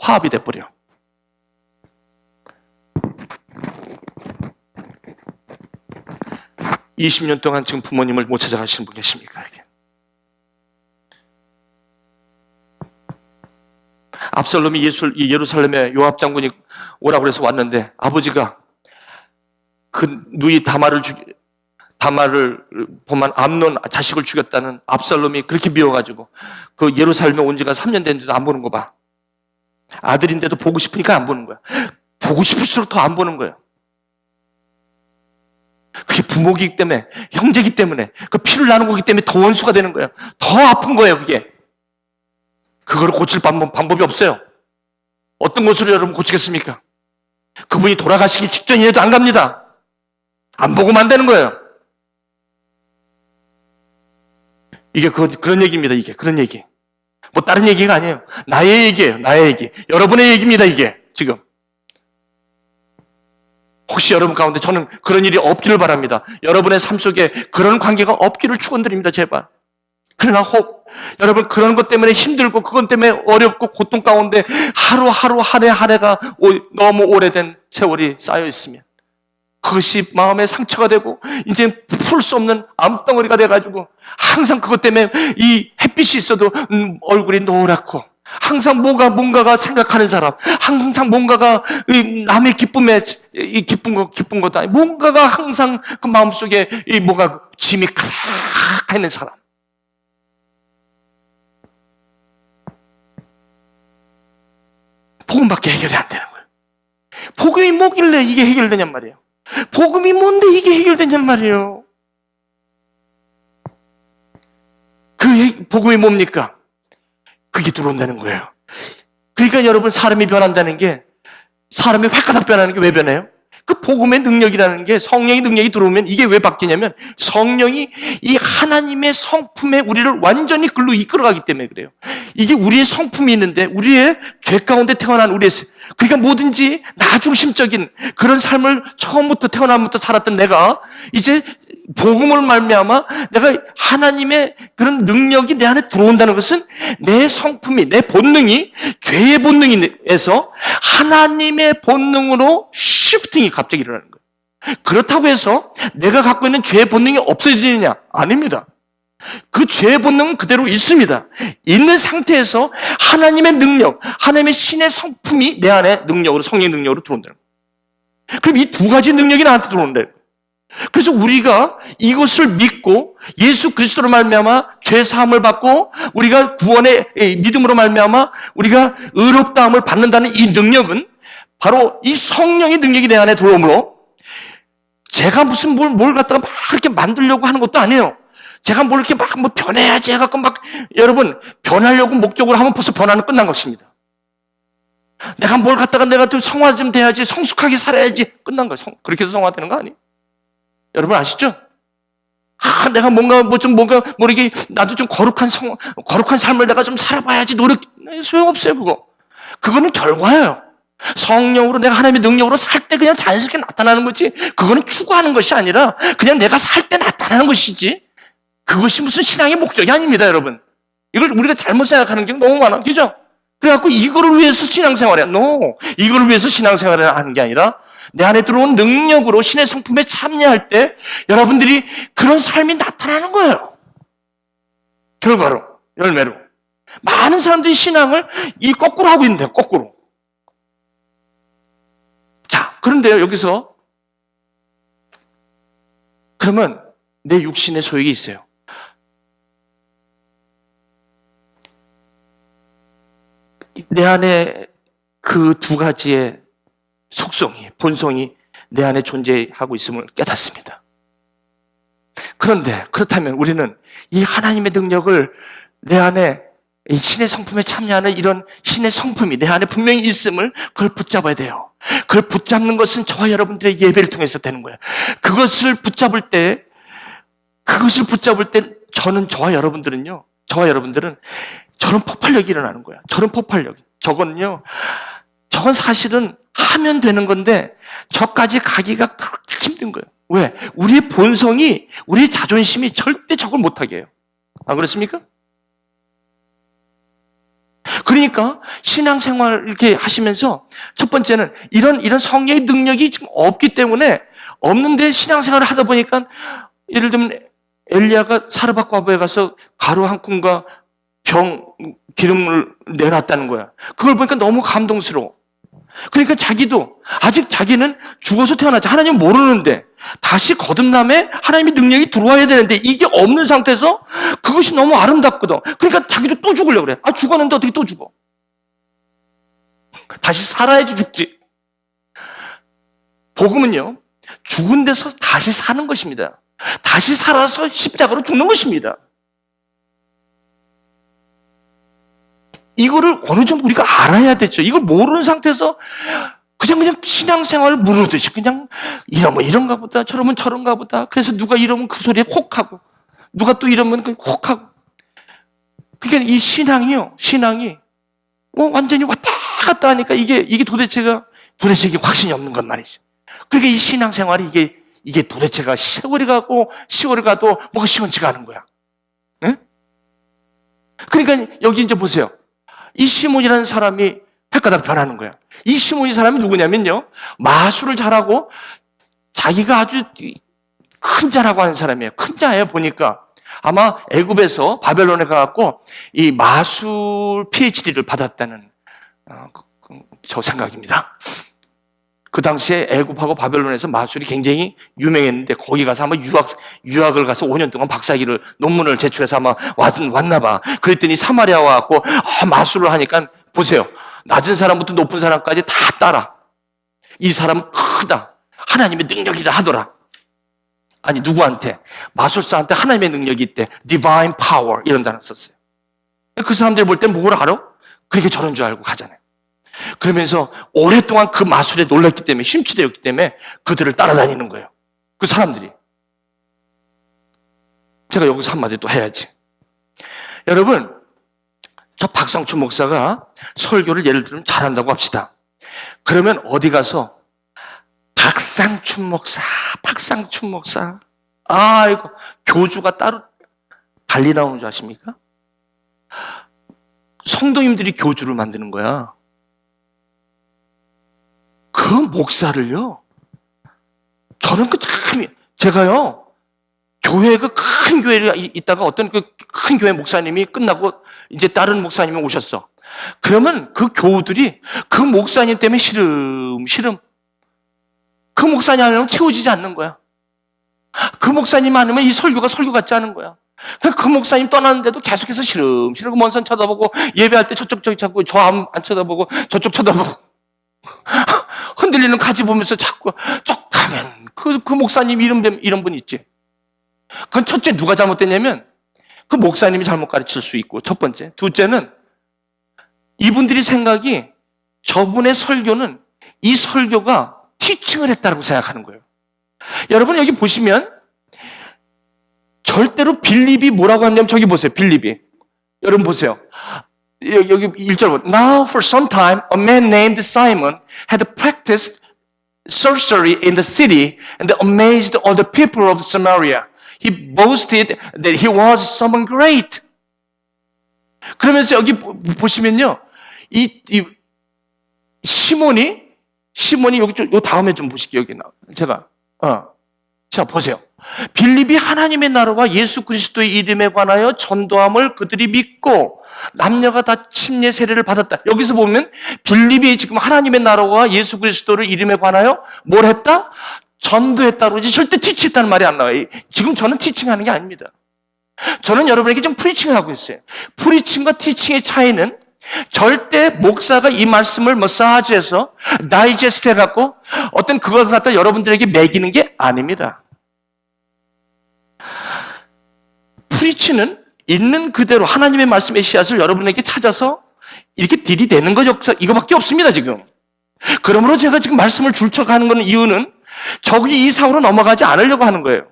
화합이 돼버려. (20년) 동안 지금 부모님을 못 찾아가시는 분 계십니까? 이렇게. 압살롬이 예루살렘에 요압 장군이 오라고 해서 왔는데 아버지가 그 누이 다말을 보면 암논 자식을 죽였다는 압살롬이 그렇게 미워가지고 그 예루살렘에 온 지가 3년 됐는데도 안 보는 거 봐. 아들인데도 보고 싶으니까 안 보는 거야. 보고 싶을수록 더 안 보는 거예요. 그게 부모이기 때문에, 형제이기 때문에, 그 피를 나눈 거기 때문에 더 원수가 되는 거예요. 더 아픈 거예요, 그게. 그거를 고칠 방법이 없어요. 어떤 것으로 여러분 고치겠습니까? 그분이 돌아가시기 직전이라도 안 갑니다. 안 보고 만드는 거예요. 이게 그런 얘기입니다, 이게. 그런 얘기. 뭐 다른 얘기가 아니에요. 나의 얘기예요, 나의 얘기. 여러분의 얘기입니다, 이게. 지금. 혹시 여러분 가운데 저는 그런 일이 없기를 바랍니다. 여러분의 삶 속에 그런 관계가 없기를 축원드립니다, 제발. 그러나 혹 여러분 그런 것 때문에 힘들고 그것 때문에 어렵고 고통 가운데 하루하루 한 해가 너무 오래된 세월이 쌓여 있으면 그것이 마음에 상처가 되고 이제 풀 수 없는 암덩어리가 돼가지고 항상 그것 때문에 이 햇빛이 있어도 얼굴이 노랗고 항상 뭔가가 생각하는 사람, 항상 뭔가가 남의 기쁨에 기쁜 것도 아니고 뭔가가 항상 그 마음속에 뭔가 짐이 가득 있는 사람. 복음밖에 해결이 안 되는 거예요. 복음이 뭐길래 이게 해결되냔 말이에요. 복음이 뭔데 이게 해결되냔 말이에요. 그 복음이 뭡니까? 그게 들어온다는 거예요. 그러니까 여러분 사람이 변한다는 게 사람이 획가닥 변하는 게 왜 변해요? 그 복음의 능력이라는 게 성령의 능력이 들어오면 이게 왜 바뀌냐면 성령이 이 하나님의 성품에 우리를 완전히 글로 이끌어가기 때문에 그래요. 이게 우리의 성품이 있는데 우리의 죄 가운데 태어난 우리의 그러니까 뭐든지 나 중심적인 그런 삶을 처음부터 태어남부터 살았던 내가 이제 복음을 말미암아 내가 하나님의 그런 능력이 내 안에 들어온다는 것은 내 성품이 내 본능이 죄의 본능에서 하나님의 본능으로 시프팅이 갑자기 일어나는 거예요. 그렇다고 해서 내가 갖고 있는 죄의 본능이 없어지느냐? 아닙니다. 그 죄의 본능은 그대로 있습니다. 있는 상태에서 하나님의 능력, 하나님의 신의 성품이 내 안에 능력으로 성령의 능력으로 들어온다는 거예요. 그럼 이 두 가지 능력이 나한테 들어온다는 거예요. 그래서 우리가 이것을 믿고 예수 그리스도로 말미암아 죄 사함을 받고 우리가 구원의 믿음으로 말미암아 우리가 의롭다함을 받는다는 이 능력은 바로 이 성령의 능력이 내 안에 들어오므로 제가 무슨 뭘 갖다가 막 이렇게 만들려고 하는 것도 아니에요. 제가 뭘 이렇게 막 뭐 변해야지 해갖고 막 여러분 변하려고 목적으로 하면 벌써 변화는 끝난 것입니다. 내가 뭘 갖다가 내가 또 성화 좀 돼야지 성숙하게 살아야지 끝난 거예요. 그렇게 해서 성화되는 거 아니에요? 여러분 아시죠? 내가 뭔가 이렇게 나도 좀 거룩한 삶을 내가 좀 살아봐야지 소용없어요, 그거. 그거는 결과예요. 성령으로 내가 하나님의 능력으로 살 때 그냥 자연스럽게 나타나는 거지. 그거는 추구하는 것이 아니라 그냥 내가 살 때 나타나는 것이지. 그것이 무슨 신앙의 목적이 아닙니다, 여러분. 이걸 우리가 잘못 생각하는 게 너무 많아. 그죠? 그래갖고 이거를 위해서 신앙생활이야. No. 이거를 위해서 신앙생활을 하는 게 아니라 내 안에 들어온 능력으로 신의 성품에 참여할 때 여러분들이 그런 삶이 나타나는 거예요. 결과로, 열매로. 많은 사람들이 신앙을 이 거꾸로 하고 있는데요, 거꾸로. 자, 그런데요, 여기서 그러면 내 육신의 소욕이 있어요. 내 안에 그 두 가지의 속성이, 본성이 내 안에 존재하고 있음을 깨닫습니다. 그런데 그렇다면 우리는 이 하나님의 능력을 내 안에 이 신의 성품에 참여하는 이런 신의 성품이 내 안에 분명히 있음을 그걸 붙잡아야 돼요. 그걸 붙잡는 것은 저와 여러분들의 예배를 통해서 되는 거예요. 그것을 붙잡을 때 저와 여러분들은 저런 폭발력이 일어나는 거야. 저런 폭발력이. 저건 사실은 하면 되는 건데 저까지 가기가 그렇게 힘든 거예요. 왜? 우리의 본성이, 우리의 자존심이 절대 저걸 못하게 해요. 안 그렇습니까? 그러니까 신앙생활 이렇게 하시면서 첫 번째는 이런 성령의 능력이 지금 없기 때문에 없는데 신앙생활을 하다 보니까 예를 들면 엘리야가 사르밧 과부에 가서 가루 한 푼과 기름을 내놨다는 거야. 그걸 보니까 너무 감동스러워. 그러니까 자기는 죽어서 태어났지. 하나님 모르는데 다시 거듭남에 하나님의 능력이 들어와야 되는데 이게 없는 상태에서 그것이 너무 아름답거든. 그러니까 자기도 또 죽으려고 그래. 죽었는데 어떻게 또 죽어? 다시 살아야지 죽지. 복음은요, 죽은 데서 다시 사는 것입니다. 다시 살아서 십자가로 죽는 것입니다. 이거를 어느 정도 우리가 알아야 되죠. 이걸 모르는 상태에서 그냥 신앙생활을 무르듯이 그냥 이런가 보다, 저러면 저런가 보다. 그래서 누가 이러면 그 소리에 혹하고, 누가 또 이러면 혹하고. 그러니까 이 신앙이 완전히 왔다 갔다 하니까 이게 도대체 이게 확신이 없는 건 말이죠. 그러니까 이 신앙생활이 이게 도대체가 세월이 가도 뭐가 시원치가 않은 거야. 응? 그러니까 여기 이제 보세요. 이 시몬이라는 사람이 헷가닥 변하는 거야. 이 시몬이 사람이 누구냐면요, 마술을 잘하고 자기가 아주 큰 자라고 하는 사람이에요. 큰 자예요. 보니까 아마 애굽에서 바벨론에 가갖고 이 마술 PhD를 받았다는 저 생각입니다. 그 당시에 애굽하고 바벨론에서 마술이 굉장히 유명했는데 거기 가서 아마 유학을 가서 5년 동안 논문을 제출해서 아마 왔나 봐. 그랬더니 사마리아 와갖고 마술을 하니까 보세요. 낮은 사람부터 높은 사람까지 다 따라. 이 사람은 크다. 하나님의 능력이다 하더라. 아니, 누구한테? 마술사한테 하나님의 능력이 있대. Divine power 이런 단어 썼어요. 그 사람들이 볼 때 뭘 알아? 그렇게 저런 줄 알고 가잖아요. 그러면서 오랫동안 그 마술에 놀랐기 때문에, 심취되었기 때문에 그들을 따라다니는 거예요. 그 사람들이. 제가 여기서 한마디 또 해야지. 여러분, 저 박상춘 목사가 설교를 예를 들면 잘한다고 합시다. 그러면 어디 가서 박상춘 목사. 이거 교주가 따로 달리 나오는 줄 아십니까? 성도님들이 교주를 만드는 거야. 그 목사를요, 저는 제가요, 큰 교회에 있다가 어떤 그 큰 교회 목사님이 끝나고 이제 다른 목사님이 오셨어. 그러면 그 교우들이 그 목사님 때문에 시름. 그 목사님 아니면 채워지지 않는 거야. 그 목사님 아니면 이 설교 같지 않은 거야. 그 목사님 떠났는데도 계속해서 시름 먼 산 쳐다보고, 예배할 때 저쪽 자꾸 저 안 쳐다보고 저쪽 쳐다보고 흔들리는 가지 보면서 자꾸 쪽하면 그 목사님 이런 분 있지. 그건 첫째 누가 잘못됐냐면 그 목사님이 잘못 가르칠 수 있고, 첫 번째. 둘째는 이분들이 생각이 저분의 설교는 이 설교가 티칭을 했다고 생각하는 거예요. 여러분 여기 보시면 절대로 빌립이 뭐라고 하냐면 저기 보세요. 빌립이. 여러분 보세요. 여기 1절. Now for some time a man named Simon had practiced sorcery in the city and amazed all the people of Samaria. He boasted that he was someone great. 그러면서 여기 보시면요. 이 시몬이 여기 요 다음에 좀 보실게요. 여기 제가 자 보세요. 빌립이 하나님의 나라와 예수 그리스도의 이름에 관하여 전도함을 그들이 믿고 남녀가 다 침례 세례를 받았다. 여기서 보면 빌립이 지금 하나님의 나라와 예수 그리스도의 이름에 관하여 뭘 했다? 전도했다고 그러지 절대 티치했다는 말이 안 나와요. 지금 저는 티칭하는 게 아닙니다. 저는 여러분에게 좀 프리칭을 하고 있어요. 프리칭과 티칭의 차이는 절대 목사가 이 말씀을 머사지해서 다이제스트 해갖고 어떤 그걸 갖다 여러분들에게 매기는 게 아닙니다. 프리치는 있는 그대로 하나님의 말씀의 씨앗을 여러분에게 찾아서 이렇게 들이대는 거 이거밖에 없습니다, 지금. 그러므로 제가 지금 말씀을 줄쳐가는 거는 이유는 저기 이상으로 넘어가지 않으려고 하는 거예요.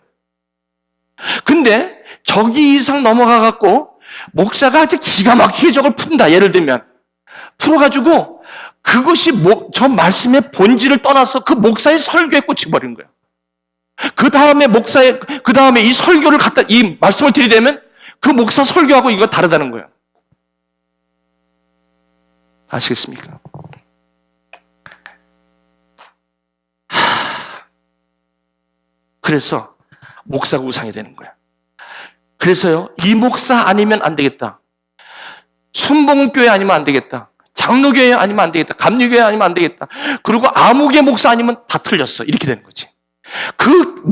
근데 저기 이상 넘어가갖고 목사가 아주 기가 막히게 저걸 푼다. 예를 들면 풀어가지고 그것이 저 말씀의 본질을 떠나서 그 목사의 설교에 꽂혀버린 거예요. 그 다음에 이 설교를 갖다 이 말씀을 들이대면 그 목사 설교하고 이거 다르다는 거예요. 아시겠습니까? 그래서 목사가 우상이 되는 거야. 그래서요, 이 목사 아니면 안 되겠다. 순복음교회 아니면 안 되겠다. 장로교회 아니면 안 되겠다. 감리교회 아니면 안 되겠다. 그리고 아무개 목사 아니면 다 틀렸어. 이렇게 되는 거지. 그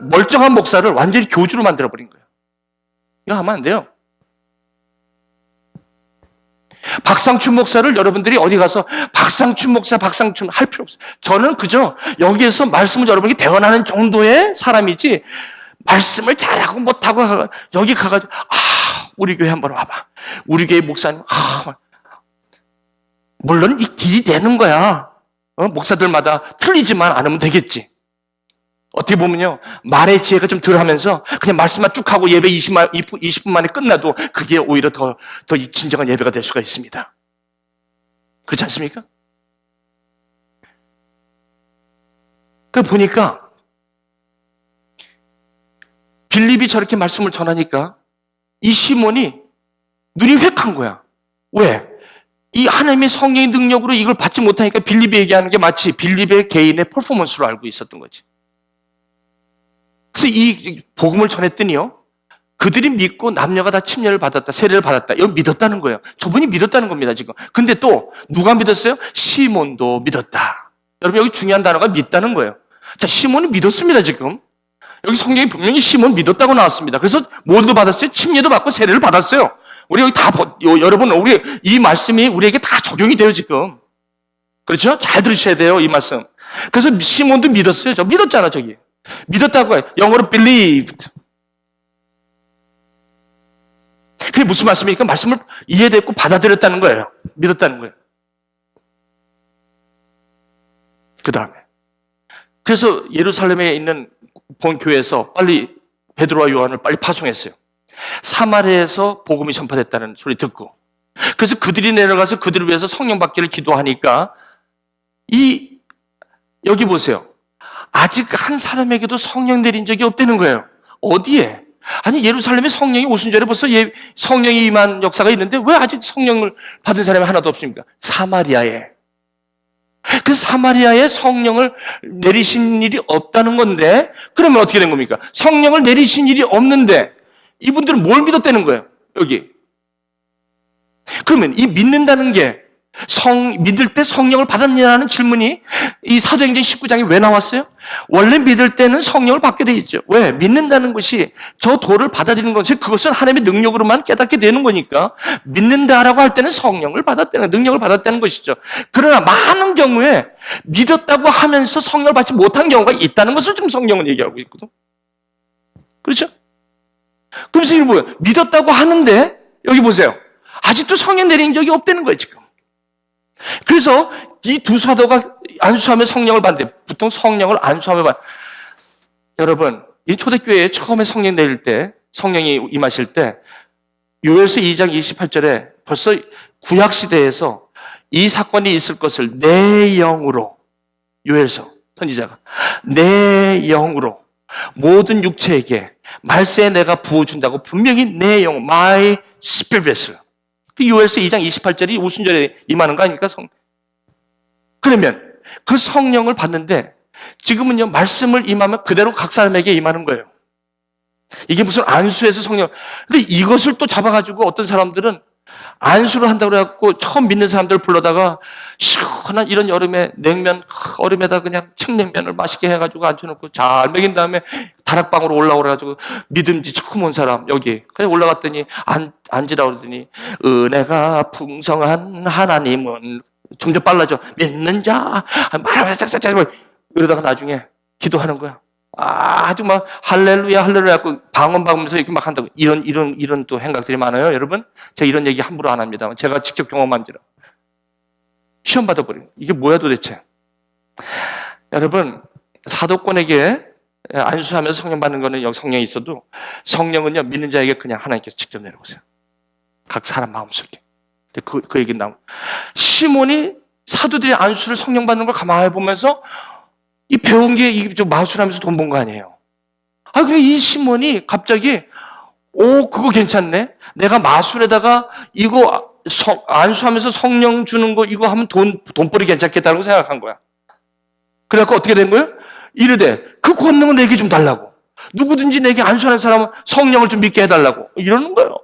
멀쩡한 목사를 완전히 교주로 만들어버린 거예요. 이거 하면 안 돼요. 박상춘 목사를 여러분들이 어디 가서 박상춘 목사 할 필요 없어요. 저는 그저 여기에서 말씀을 여러분에게 대언하는 정도의 사람이지 말씀을 잘하고 못하고 여기 가가지고 우리 교회 한번 와봐. 우리 교회 목사님 물론 이 길이 되는 거야. 목사들마다 틀리지만 않으면 되겠지. 어떻게 보면요, 말의 지혜가 좀 덜하면서 그냥 말씀만 쭉 하고 예배 20분 만에 끝나도 그게 오히려 더 진정한 예배가 될 수가 있습니다. 그렇지 않습니까? 그 보니까 빌립이 저렇게 말씀을 전하니까 이 시몬이 눈이 획한 거야. 왜? 이 하나님의 성령의 능력으로 이걸 받지 못하니까 빌립이 얘기하는 게 마치 빌립의 개인의 퍼포먼스로 알고 있었던 거지. 그래서 이 복음을 전했더니요, 그들이 믿고 남녀가 다 침례를 받았다, 세례를 받았다. 이걸 믿었다는 거예요. 저분이 믿었다는 겁니다, 지금. 근데 또 누가 믿었어요? 시몬도 믿었다. 여러분, 여기 중요한 단어가 믿다는 거예요. 자, 시몬이 믿었습니다, 지금. 여기 성경이 분명히 시몬 믿었다고 나왔습니다. 그래서 뭘도 받았어요? 침례도 받고 세례를 받았어요. 우리 여기 여러분, 우리 이 말씀이 우리에게 다 적용이 돼요, 지금. 그렇죠? 잘 들으셔야 돼요, 이 말씀. 그래서 시몬도 믿었어요. 저 믿었잖아, 저기. 믿었다고 해요. 영어로 believed. 그게 무슨 말씀입니까? 말씀을 이해됐고 받아들였다는 거예요. 믿었다는 거예요. 그 다음에. 그래서 예루살렘에 있는 본 교회에서 빨리 베드로와 요한을 빨리 파송했어요. 사마리아에서 복음이 전파됐다는 소리 듣고. 그래서 그들이 내려가서 그들을 위해서 성령 받기를 기도하니까 여기 보세요. 아직 한 사람에게도 성령 내린 적이 없다는 거예요. 어디에? 아니, 예루살렘에 성령이 오순 전에 벌써 성령이 임한 역사가 있는데 왜 아직 성령을 받은 사람이 하나도 없습니까? 사마리아에. 그 사마리아에 성령을 내리신 일이 없다는 건데, 그러면 어떻게 된 겁니까? 성령을 내리신 일이 없는데 이분들은 뭘 믿었다는 거예요, 여기. 그러면 이 믿는다는 게 믿을 때 성령을 받았냐는 질문이 이 사도행전 19장에 왜 나왔어요? 원래 믿을 때는 성령을 받게 돼 있죠. 왜? 믿는다는 것이 저 도를 받아들이는 것이 그것은 하나님의 능력으로만 깨닫게 되는 거니까 믿는다라고 할 때는 성령을 받았다는, 능력을 받았다는 것이죠. 그러나 많은 경우에 믿었다고 하면서 성령을 받지 못한 경우가 있다는 것을 지금 성령은 얘기하고 있거든. 그렇죠? 그래서 이게 뭐예요? 믿었다고 하는데 여기 보세요. 아직도 성령 내린 적이 없다는 거예요, 지금. 그래서 이 두 사도가 안수하며 성령을 받는데, 보통 성령을 안수하며 여러분, 이 초대교회에 처음에 성령 내릴 때 성령이 임하실 때 요엘서 2장 28절에 벌써 구약 시대에서 이 사건이 있을 것을 내 영으로, 요엘서 선지자가 내 영으로 모든 육체에게 말세에 내가 부어준다고 분명히 내 영, my spirit을. 그 요엘서 2장 28절이 오순절에 임하는 거 아닙니까? 그러면 그 성령을 받는데 지금은요, 말씀을 임하면 그대로 각 사람에게 임하는 거예요. 이게 무슨 안수에서 성령. 근데 이것을 또 잡아가지고 어떤 사람들은 안수를 한다고 그래갖고 처음 믿는 사람들 불러다가 시원한 이런 여름에 냉면, 얼음에다 그냥 칡냉면을 맛있게 해가지고 앉혀놓고 잘 먹인 다음에 다락방으로 올라오래가지고 믿음지 처음 온 사람 여기 그냥 올라갔더니 앉으라고 그러더니 은혜가 풍성한 하나님은 점점 빨라져. 믿는 자 말하면서 짝짝짝 이러다가 나중에 기도하는 거야. 아주 막 할렐루야 할렐루야 방언 박으면서 이렇게 막 한다고. 이런 또 행각들이 많아요, 여러분. 제가 이런 얘기 함부로 안 합니다. 제가 직접 경험한지라. 시험 받아버리는. 이게 뭐야 도대체? 여러분, 사도권에게 안수하면서 성령 받는 거는 성령이 있어도 성령은요, 믿는 자에게 그냥 하나님께서 직접 내려오세요. 각 사람 마음속에. 그 얘기 나오고. 시몬이 사도들이 안수를 성령 받는 걸 가만히 보면서 이 배운 게 좀 마술하면서 돈 번 거 아니에요. 그럼 이 시몬이 갑자기 그거 괜찮네. 내가 마술에다가 이거 안수하면서 성령 주는 거 이거 하면 돈벌이 괜찮겠다고 생각한 거야. 그래갖고 어떻게 된 거예요? 이르되 그 권능은 내게 좀 달라고. 누구든지 내게 안수하는 사람은 성령을 좀 믿게 해달라고. 이러는 거예요.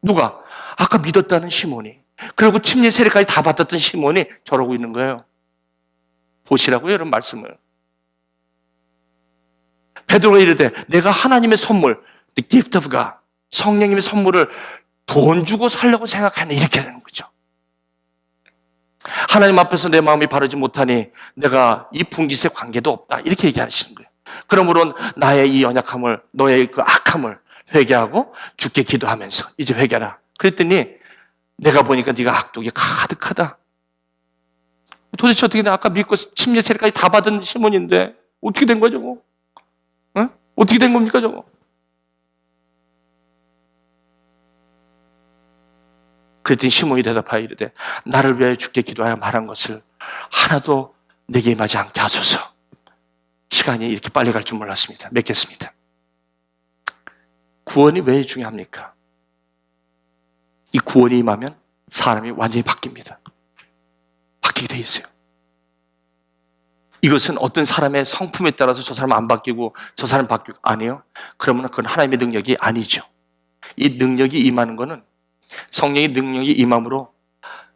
누가? 아까 믿었다는 시몬이. 그리고 침례 세례까지 다 받았던 시몬이 저러고 있는 거예요. 보시라고요, 여러분 말씀을. 베드로가 이르되 내가 하나님의 선물, the gift of God, 성령님의 선물을 돈 주고 살려고 생각하네. 이렇게 되는 거죠. 하나님 앞에서 내 마음이 바르지 못하니 내가 이 분깃의 관계도 없다. 이렇게 얘기하시는 거예요. 그러므로 나의 이 연약함을, 너의 그 악함을 회개하고 주께 기도하면서 이제 회개하라. 그랬더니 내가 보니까 네가 악독이 가득하다. 도대체 어떻게 돼? 아까 믿고 침례 세례까지 다 받은 시몬인데 어떻게 된 거죠, 저거? 응? 어떻게 된 겁니까, 저거? 그랬더니 시몬이 대답하여 이르되 나를 위하여 주께 기도하여 말한 것을 하나도 내게 임하지 않게 하소서. 시간이 이렇게 빨리 갈 줄 몰랐습니다. 맺겠습니다. 구원이 왜 중요합니까? 이 구원이 임하면 사람이 완전히 바뀝니다. 바뀌게 돼 있어요. 이것은 어떤 사람의 성품에 따라서 저 사람 안 바뀌고 저 사람 바뀌고 아니에요. 그러면 그건 하나님의 능력이 아니죠. 이 능력이 임하는 거는 성령의 능력이 임함으로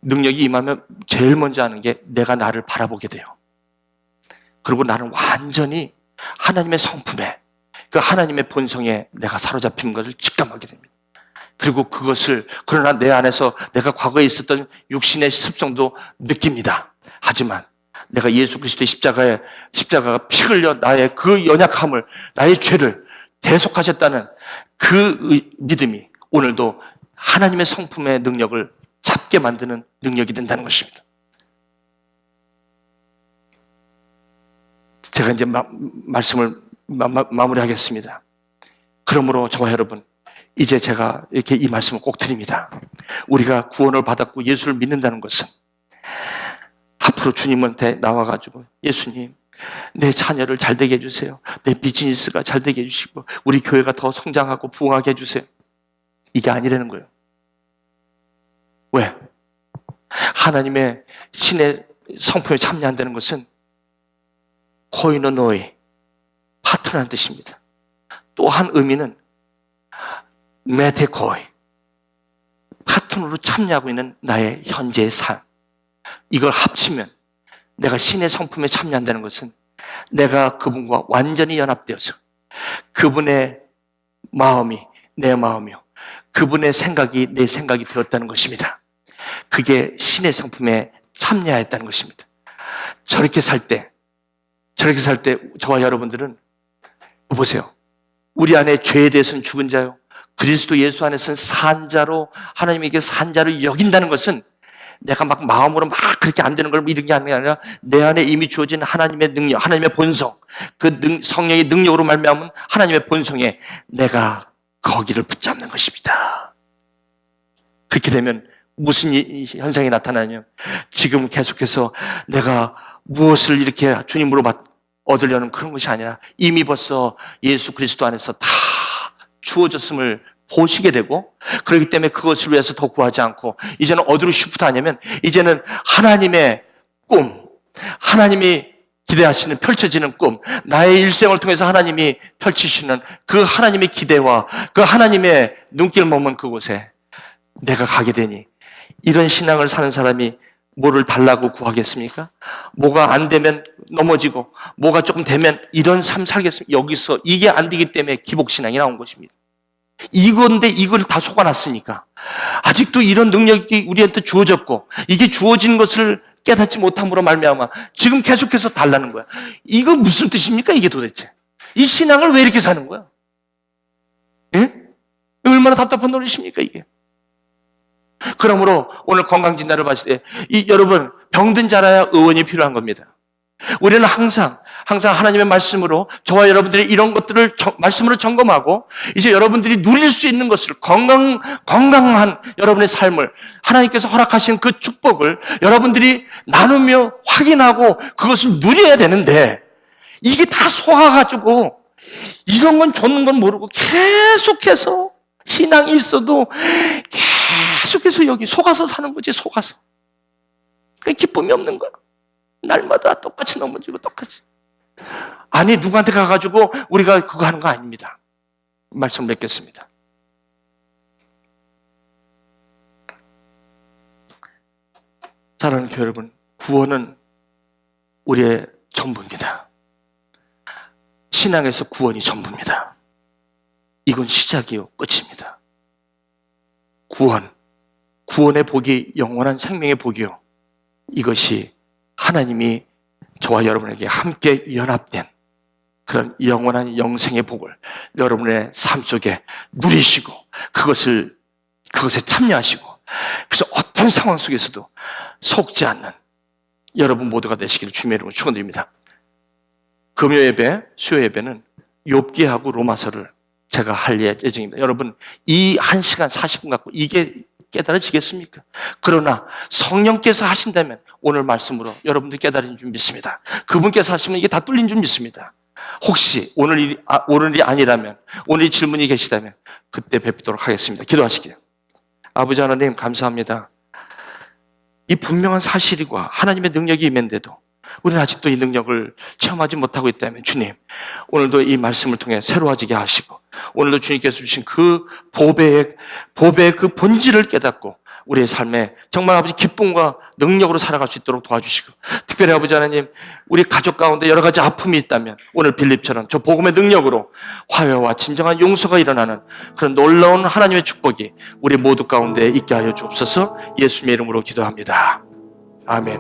능력이 임하면 제일 먼저 하는 게 내가 나를 바라보게 돼요. 그리고 나는 완전히 하나님의 성품에 그 하나님의 본성에 내가 사로잡힌 것을 직감하게 됩니다. 그리고 그것을 그러나 내 안에서 내가 과거에 있었던 육신의 습성도 느낍니다. 하지만 내가 예수 그리스도의 십자가가 피 흘려 나의 그 연약함을 나의 죄를 대속하셨다는 그 믿음이 오늘도 하나님의 성품의 능력을 잡게 만드는 능력이 된다는 것입니다. 제가 이제 말씀을 마무리하겠습니다. 그러므로 저와 여러분, 이제 제가 이렇게 이 말씀을 꼭 드립니다. 우리가 구원을 받았고 예수를 믿는다는 것은 앞으로 주님한테 나와가지고 예수님, 내 자녀를 잘 되게 해주세요. 내 비즈니스가 잘 되게 해주시고 우리 교회가 더 성장하고 부흥하게 해주세요. 이게 아니라는 거예요. 왜? 하나님의 신의 성품에 참여한다는 것은 코이노노이, 파트너라는 뜻입니다. 또 한 의미는 메테코이, 파트너로 참여하고 있는 나의 현재의 삶. 이걸 합치면 내가 신의 성품에 참여한다는 것은 내가 그분과 완전히 연합되어서 그분의 마음이 내 마음이요, 그분의 생각이 내 생각이 되었다는 것입니다. 그게 신의 성품에 참여했다는 것입니다. 저렇게 살 때 저와 여러분들은 보세요. 우리 안에 죄에 대해서는 죽은 자요, 그리스도 예수 안에서는 산 자로 하나님에게 산 자를 여긴다는 것은 내가 막 마음으로 막 그렇게 안 되는 걸 이런 게 아니라 내 안에 이미 주어진 하나님의 능력, 하나님의 본성, 그 성령의 능력으로 말미암은 하나님의 본성에 내가 거기를 붙잡는 것입니다. 그렇게 되면 무슨 현상이 나타나냐면 지금 계속해서 내가 무엇을 이렇게 주님으로 얻으려는 그런 것이 아니라 이미 벌써 예수 그리스도 안에서 다 주어졌음을 보시게 되고, 그렇기 때문에 그것을 위해서 더 구하지 않고 이제는 어디로 쉬프트 하냐면 이제는 하나님의 꿈, 하나님이 기대하시는 펼쳐지는 꿈, 나의 일생을 통해서 하나님이 펼치시는 그 하나님의 기대와 그 하나님의 눈길 머문 그곳에 내가 가게 되니, 이런 신앙을 사는 사람이 뭐를 달라고 구하겠습니까? 뭐가 안 되면 넘어지고 뭐가 조금 되면 이런 삶 살겠습니까? 여기서 이게 안 되기 때문에 기복신앙이 나온 것입니다. 이건데 이걸 다 속아놨으니까 아직도 이런 능력이 우리한테 주어졌고 이게 주어진 것을 깨닫지 못함으로 말미암아 지금 계속해서 달라는 거야. 이거 무슨 뜻입니까? 이게 도대체 이 신앙을 왜 이렇게 사는 거야? 예? 얼마나 답답한 노릇입니까 이게? 그러므로 오늘 건강진단을 봤을 때 여러분 병든 자라야 의원이 필요한 겁니다. 우리는 항상 하나님의 말씀으로 저와 여러분들이 이런 것들을 말씀으로 점검하고 이제 여러분들이 누릴 수 있는 것을 건강한 여러분의 삶을 하나님께서 허락하신 그 축복을 여러분들이 나누며 확인하고 그것을 누려야 되는데, 이게 다 속아가지고 이런 건 줬는 건 모르고 계속해서 신앙이 있어도 계속해서 여기 속아서 사는 거지. 속아서 기쁨이 없는 거야. 날마다 똑같이 넘어지고 똑같이. 아니 누구한테 가가지고 우리가 그거 하는 거 아닙니다. 말씀 맺겠습니다. 사랑하는 교회 여러분, 구원은 우리의 전부입니다. 신앙에서 구원이 전부입니다. 이건 시작이요 끝입니다. 구원의 복이 영원한 생명의 복이요, 이것이 하나님이 저와 여러분에게 함께 연합된 그런 영원한 영생의 복을 여러분의 삶 속에 누리시고 그것에 참여하시고, 그래서 어떤 상황 속에서도 속지 않는 여러분 모두가 되시기를 주님의 이름으로 축원드립니다. 금요 예배, 수요 예배는 욥기하고 로마서를 제가 할 예정입니다. 여러분 이 1시간 40분 갖고 이게 깨달아지겠습니까? 그러나 성령께서 하신다면 오늘 말씀으로 여러분들 깨달은 줄 믿습니다. 그분께서 하시면 이게 다 뚫린 줄 믿습니다. 혹시 오늘이 아니라면, 오늘 질문이 계시다면 그때 뵙도록 하겠습니다. 기도하시게요. 아버지 하나님 감사합니다. 이 분명한 사실과 하나님의 능력이 임했는데도 우리는 아직도 이 능력을 체험하지 못하고 있다면 주님, 오늘도 이 말씀을 통해 새로워지게 하시고 오늘도 주님께서 주신 그 보배의 그 본질을 깨닫고 우리의 삶에 정말 아버지 기쁨과 능력으로 살아갈 수 있도록 도와주시고, 특별히 아버지 하나님 우리 가족 가운데 여러 가지 아픔이 있다면 오늘 빌립처럼 저 복음의 능력으로 화해와 진정한 용서가 일어나는 그런 놀라운 하나님의 축복이 우리 모두 가운데 있게 하여 주옵소서. 예수님의 이름으로 기도합니다. 아멘.